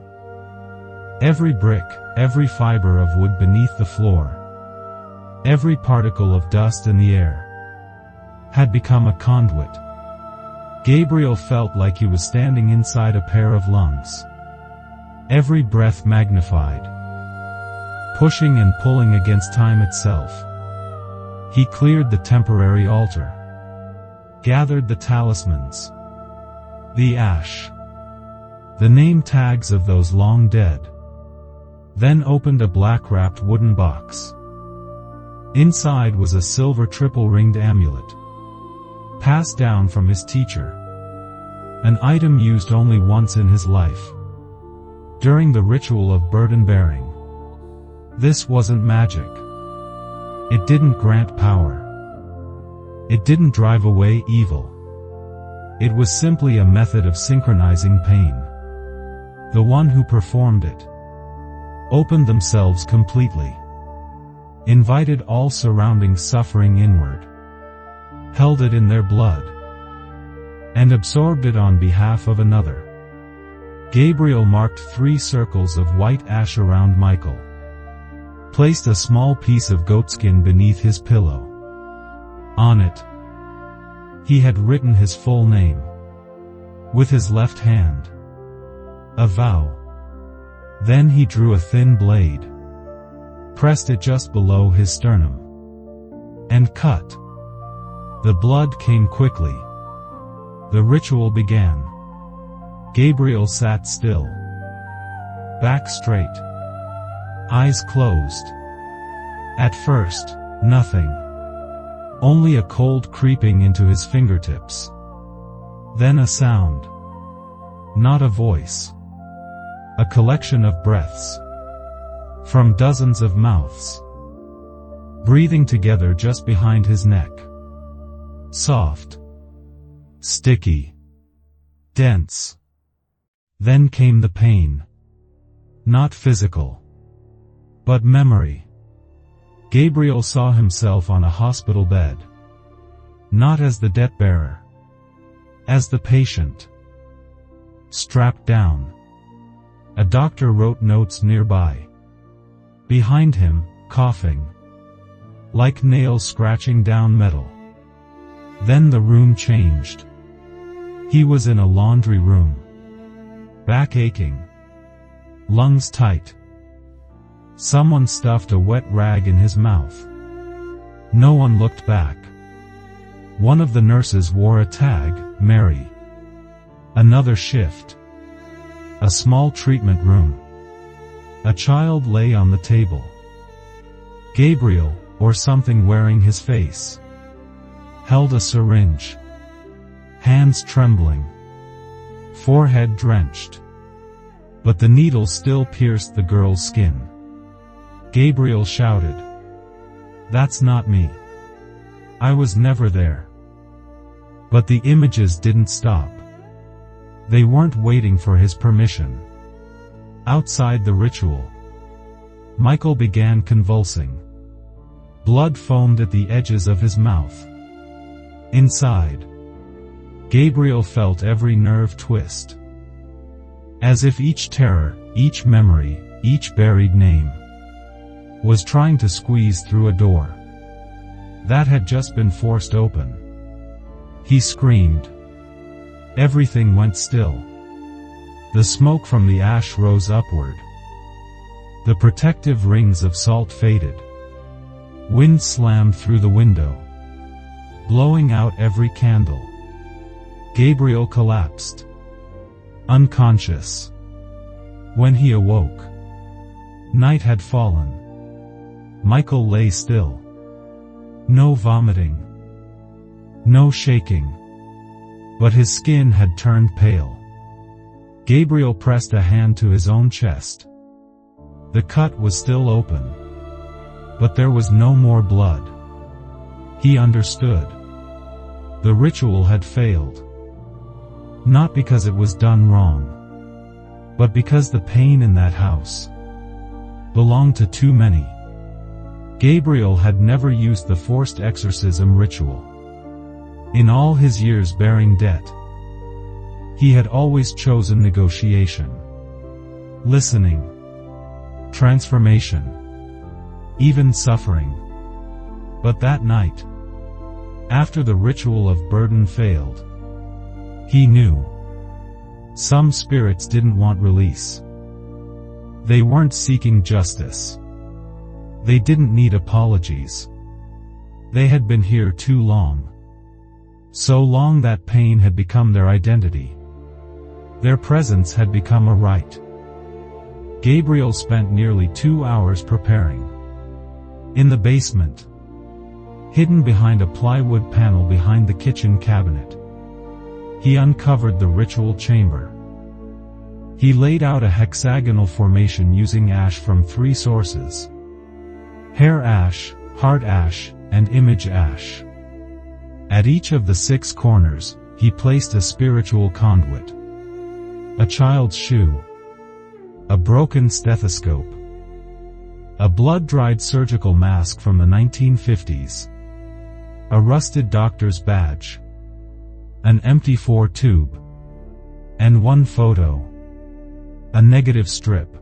Every brick, every fiber of wood beneath the floor, every particle of dust in the air, had become a conduit. Gabriel felt like he was standing inside a pair of lungs. Every breath magnified, pushing and pulling against time itself. He cleared the temporary altar, gathered the talismans, the ash, the name tags of those long dead, then opened a black-wrapped wooden box. Inside was a silver triple-ringed amulet, passed down from his teacher, an item used only once in his life, during the ritual of burden-bearing. This wasn't magic. It didn't grant power. It didn't drive away evil. It was simply a method of synchronizing pain. The one who performed it opened themselves completely, invited all surrounding suffering inward, held it in their blood, and absorbed it on behalf of another. Gabriel marked 3 circles of white ash around Michael, placed a small piece of goatskin beneath his pillow. On it, he had written his full name, with his left hand, a vow. Then he drew a thin blade, pressed it just below his sternum, and cut. The blood came quickly. The ritual began. Gabriel sat still, back straight, eyes closed. At first, nothing. Only a cold creeping into his fingertips. Then a sound. Not a voice. A collection of breaths, from dozens of mouths, breathing together just behind his neck. Soft, sticky, dense. Then came the pain. Not physical, but memory. Gabriel saw himself on a hospital bed, not as the debt-bearer, as the patient, strapped down. A doctor wrote notes nearby. Behind him, coughing, like nails scratching down metal. Then the room changed. He was in a laundry room. Back aching, lungs tight. Someone stuffed a wet rag in his mouth. No one looked back. One of the nurses wore a tag, Mary. Another shift. A small treatment room. A child lay on the table. Gabriel, or something wearing his face, held a syringe. Hands trembling. Forehead drenched. But the needle still pierced the girl's skin. Gabriel shouted, "That's not me. I was never there." But the images didn't stop. They weren't waiting for his permission. Outside the ritual, Michael began convulsing. Blood foamed at the edges of his mouth. Inside, Gabriel felt every nerve twist, as if each terror, each memory, each buried name was trying to squeeze through a door that had just been forced open. He screamed. Everything went still. The smoke from the ash rose upward. The protective rings of salt faded. Wind slammed through the window, blowing out every candle. Gabriel collapsed, unconscious. When he awoke, night had fallen. Michael lay still. No vomiting, no shaking, but his skin had turned pale. Gabriel pressed a hand to his own chest. The cut was still open, but there was no more blood. He understood. The ritual had failed. Not because it was done wrong, but because the pain in that house belonged to too many. Gabriel had never used the forced exorcism ritual. In all his years bearing debt, he had always chosen negotiation, listening, transformation, even suffering. But that night, After the ritual of burden failed, he knew some spirits didn't want release. They weren't seeking justice. They didn't need apologies. They had been here too long. So long that pain had become their identity. Their presence had become a rite. Gabriel spent nearly 2 hours preparing. In the basement, hidden behind a plywood panel behind the kitchen cabinet, he uncovered the ritual chamber. He laid out a hexagonal formation using ash from 3 sources: hair ash, heart ash, and image ash. At each of the 6 corners, he placed a spiritual conduit: a child's shoe, a broken stethoscope, a blood-dried surgical mask from the 1950s, a rusted doctor's badge, an empty 4 tube, and 1 photo, a negative strip.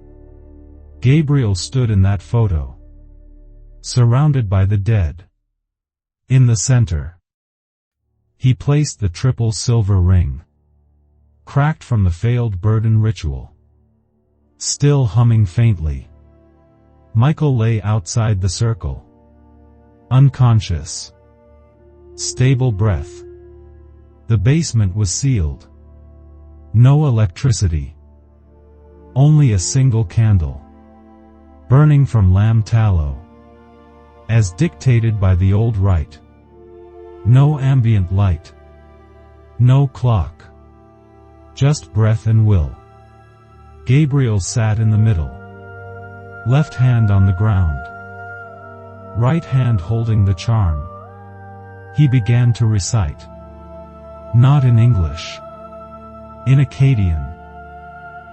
Gabriel stood in that photo, surrounded by the dead. In the center, he placed the triple silver ring, cracked from the failed burden ritual. Still humming faintly, Michael lay outside the circle, unconscious. Stable breath. The basement was sealed. No electricity. Only a single candle, burning from lamb tallow, as dictated by the old rite. No ambient light. No clock. Just breath and will. Gabriel sat in the middle, left hand on the ground, right hand holding the charm. He began to recite. Not in English. In Akkadian,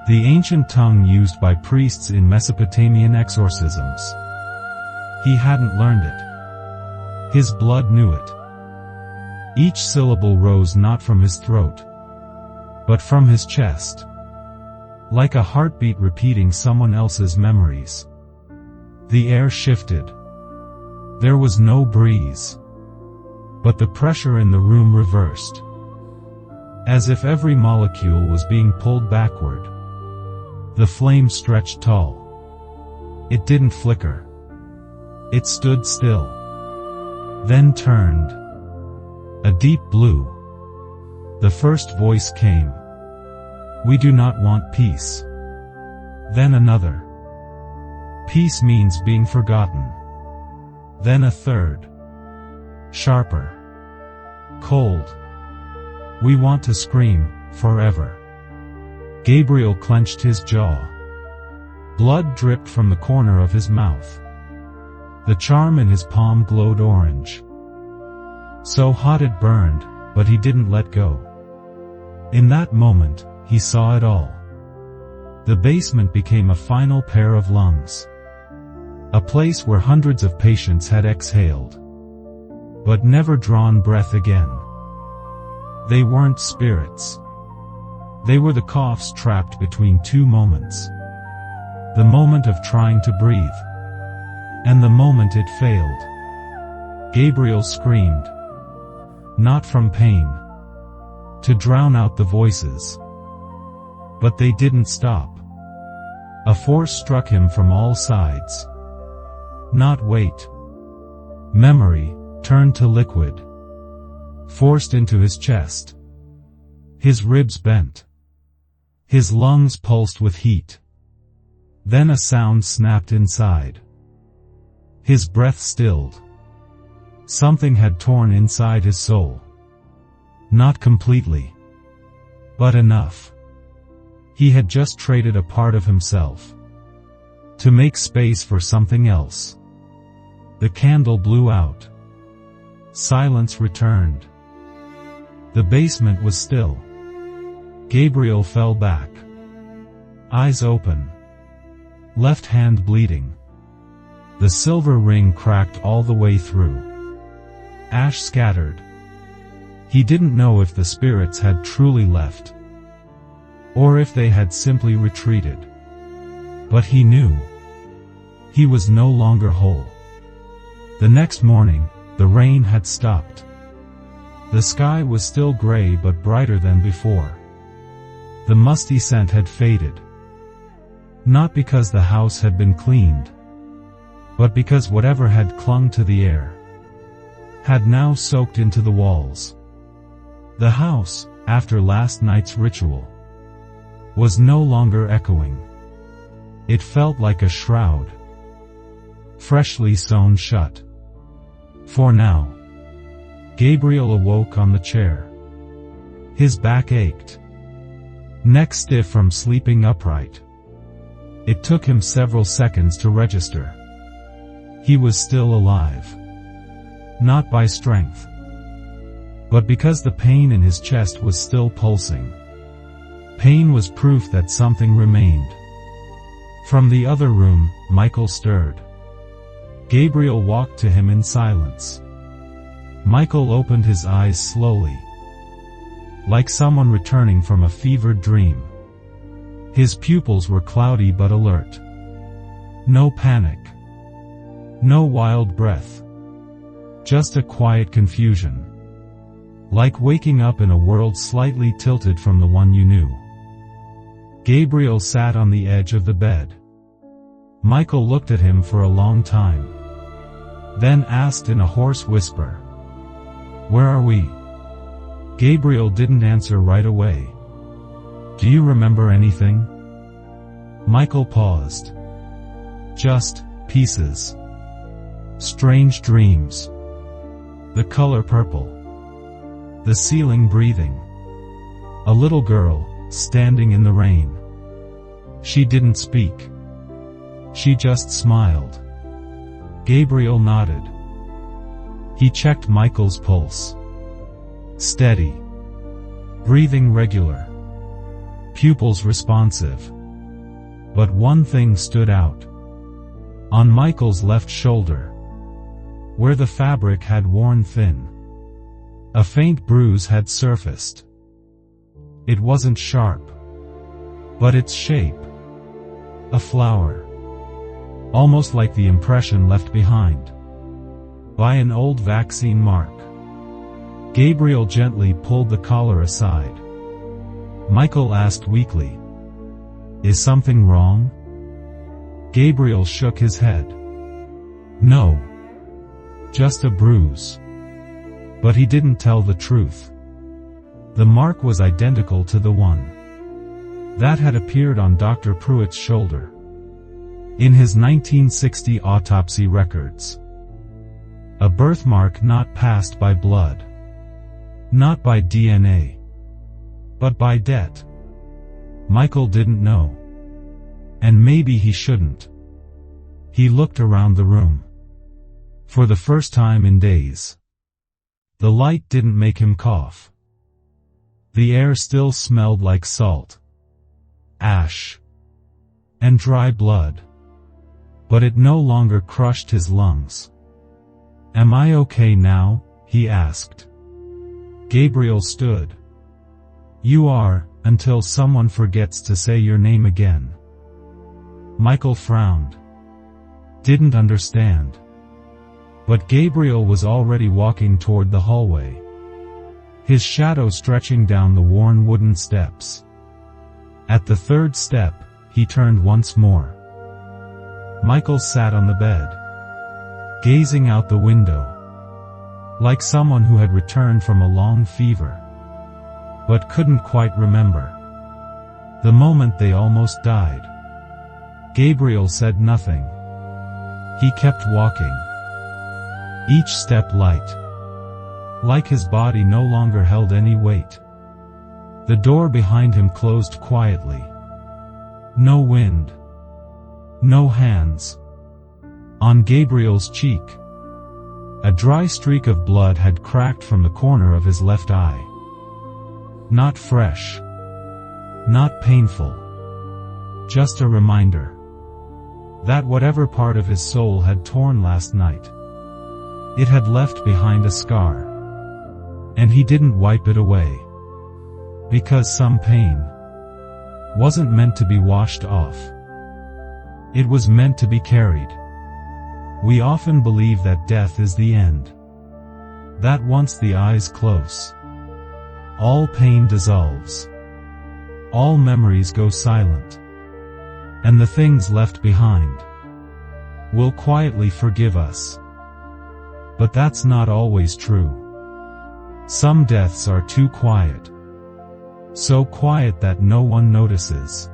the ancient tongue used by priests in Mesopotamian exorcisms. He hadn't learned it. His blood knew it. Each syllable rose not from his throat, but from his chest, like a heartbeat repeating someone else's memories. The air shifted. There was no breeze, but the pressure in the room reversed, as if every molecule was being pulled backward. The flame stretched tall. It didn't flicker. It stood still, then turned a deep blue. The first voice came. We do not want peace. Then another. Peace means being forgotten. Then a third. Sharper. Cold. We want to scream, forever. Gabriel clenched his jaw. Blood dripped from the corner of his mouth. The charm in his palm glowed orange. So hot it burned, but he didn't let go. In that moment, he saw it all. The basement became a final pair of lungs. A place where hundreds of patients had exhaled, but never drawn breath again. They weren't spirits. They were the coughs trapped between 2 moments. The moment of trying to breathe, and the moment it failed. Gabriel screamed. Not from pain, to drown out the voices. But they didn't stop. A force struck him from all sides. Not weight. Memory, turned to liquid, forced into his chest. His ribs bent. His lungs pulsed with heat. Then a sound snapped inside. His breath stilled. Something had torn inside his soul. Not completely, but enough. He had just traded a part of himself to make space for something else. The candle blew out. Silence returned. The basement was still. Gabriel fell back, eyes open, left hand bleeding. The silver ring cracked all the way through. Ash scattered. He didn't know if the spirits had truly left, or if they had simply retreated. But he knew. He was no longer whole. The next morning, the rain had stopped. The sky was still gray but brighter than before. The musty scent had faded. Not because the house had been cleaned, but because whatever had clung to the air had now soaked into the walls. The house, after last night's ritual, was no longer echoing. It felt like a shroud, freshly sewn shut. For now. Gabriel awoke on the chair. His back ached, neck stiff from sleeping upright. It took him several seconds to register. He was still alive. Not by strength, but because the pain in his chest was still pulsing. Pain was proof that something remained. From the other room, Michael stirred. Gabriel walked to him in silence. Michael opened his eyes slowly, like someone returning from a fevered dream. His pupils were cloudy but alert. No panic. No wild breath. Just a quiet confusion. Like waking up in a world slightly tilted from the one you knew. Gabriel sat on the edge of the bed. Michael looked at him for a long time, then asked in a hoarse whisper, "Where are we?" Gabriel didn't answer right away. "Do you remember anything?" Michael paused. "Just pieces. Strange dreams. The color purple. The ceiling breathing. A little girl, standing in the rain. She didn't speak. She just smiled." Gabriel nodded. He checked Michael's pulse. Steady. Breathing regular. Pupils responsive. But one thing stood out. On Michael's left shoulder, where the fabric had worn thin, a faint bruise had surfaced. It wasn't sharp, but its shape. A flower. Almost like the impression left behind by an old vaccine mark. Gabriel gently pulled the collar aside. Michael asked weakly, "Is something wrong?" Gabriel shook his head. "No. Just a bruise." But he didn't tell the truth. The mark was identical to the one that had appeared on Dr. Prewitt's shoulder in his 1960 autopsy records. A birthmark not passed by blood. Not by DNA. But by debt. Michael didn't know. And maybe he shouldn't. He looked around the room. For the first time in days. The light didn't make him cough. The air still smelled like salt, ash, and dry blood. But it no longer crushed his lungs. "Am I okay now?" he asked. Gabriel stood. "You are, until someone forgets to say your name again." Michael frowned. Didn't understand. But Gabriel was already walking toward the hallway, his shadow stretching down the worn wooden steps. At the third step, he turned once more. Michael sat on the bed, gazing out the window, like someone who had returned from a long fever, but couldn't quite remember the moment they almost died. Gabriel said nothing. He kept walking, each step light, like his body no longer held any weight. The door behind him closed quietly. No wind. No hands. On Gabriel's cheek, a dry streak of blood had cracked from the corner of his left eye. Not fresh. Not painful. Just a reminder that whatever part of his soul had torn last night, it had left behind a scar. And he didn't wipe it away. Because some pain wasn't meant to be washed off. It was meant to be carried. We often believe that death is the end, that once the eyes close, all pain dissolves, all memories go silent, and the things left behind will quietly forgive us. But that's not always true. Some deaths are too quiet, so quiet that no one notices.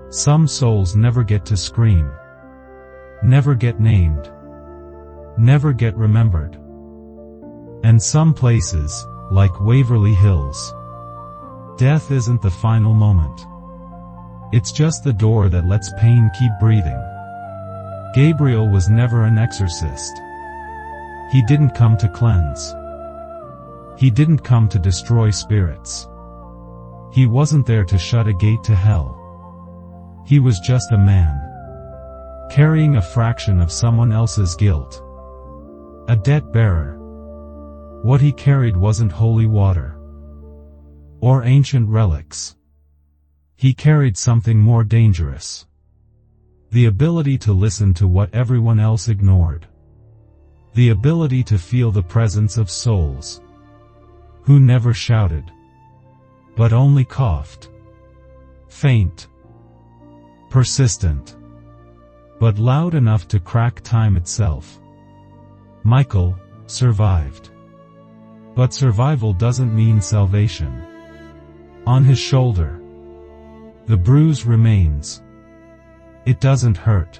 Some souls never get to scream, never get named, never get remembered. And some places, like Waverly Hills, death isn't the final moment. It's just the door that lets pain keep breathing. Gabriel was never an exorcist. He didn't come to cleanse. He didn't come to destroy spirits. He wasn't there to shut a gate to hell. He was just a man, carrying a fraction of someone else's guilt. A debt bearer. What he carried wasn't holy water or ancient relics. He carried something more dangerous. The ability to listen to what everyone else ignored. The ability to feel the presence of souls who never shouted, but only coughed. Faint, persistent, but loud enough to crack time itself. Michael survived. But survival doesn't mean salvation. On his shoulder, the bruise remains. It doesn't hurt.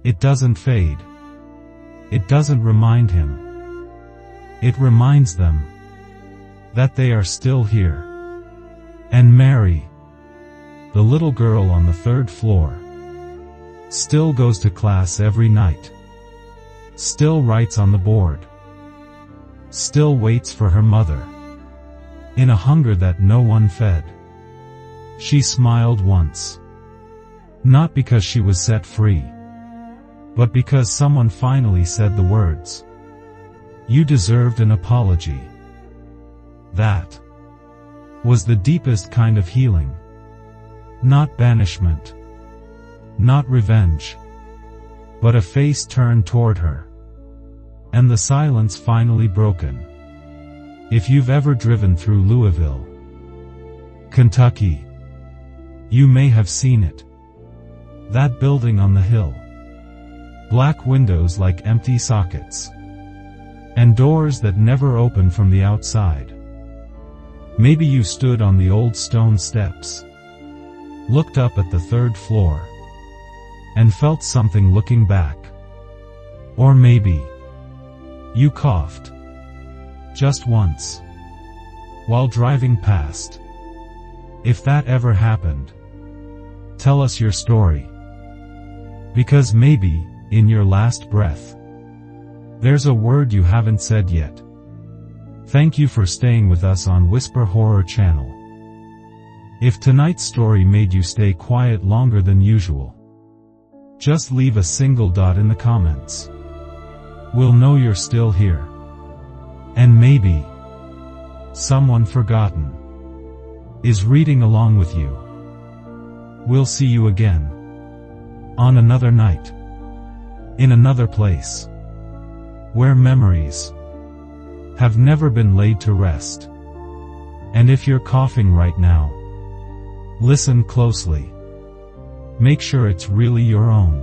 It doesn't fade. It doesn't remind him. It reminds them that they are still here. And Mary, the little girl on the 3rd floor, still goes to class every night, still writes on the board, still waits for her mother, in a hunger that no one fed. She smiled once, not because she was set free, but because someone finally said the words, "You deserved an apology." That was the deepest kind of healing. Not banishment, not revenge, but a face turned toward her, and the silence finally broken. If you've ever driven through Louisville, Kentucky, you may have seen it. That building on the hill. Black windows like empty sockets, and doors that never open from the outside. Maybe you stood on the old stone steps, looked up at the 3rd floor, and felt something looking back. Or maybe you coughed, just once, while driving past. If that ever happened, tell us your story. Because maybe, in your last breath, there's a word you haven't said yet. Thank you for staying with us on Whisper Horror Channel. If tonight's story made you stay quiet longer than usual, just leave a single dot in the comments. We'll know you're still here. And maybe someone forgotten is reading along with you. We'll see you again on another night, in another place, where memories have never been laid to rest. And if you're coughing right now, listen closely. Make sure it's really your own.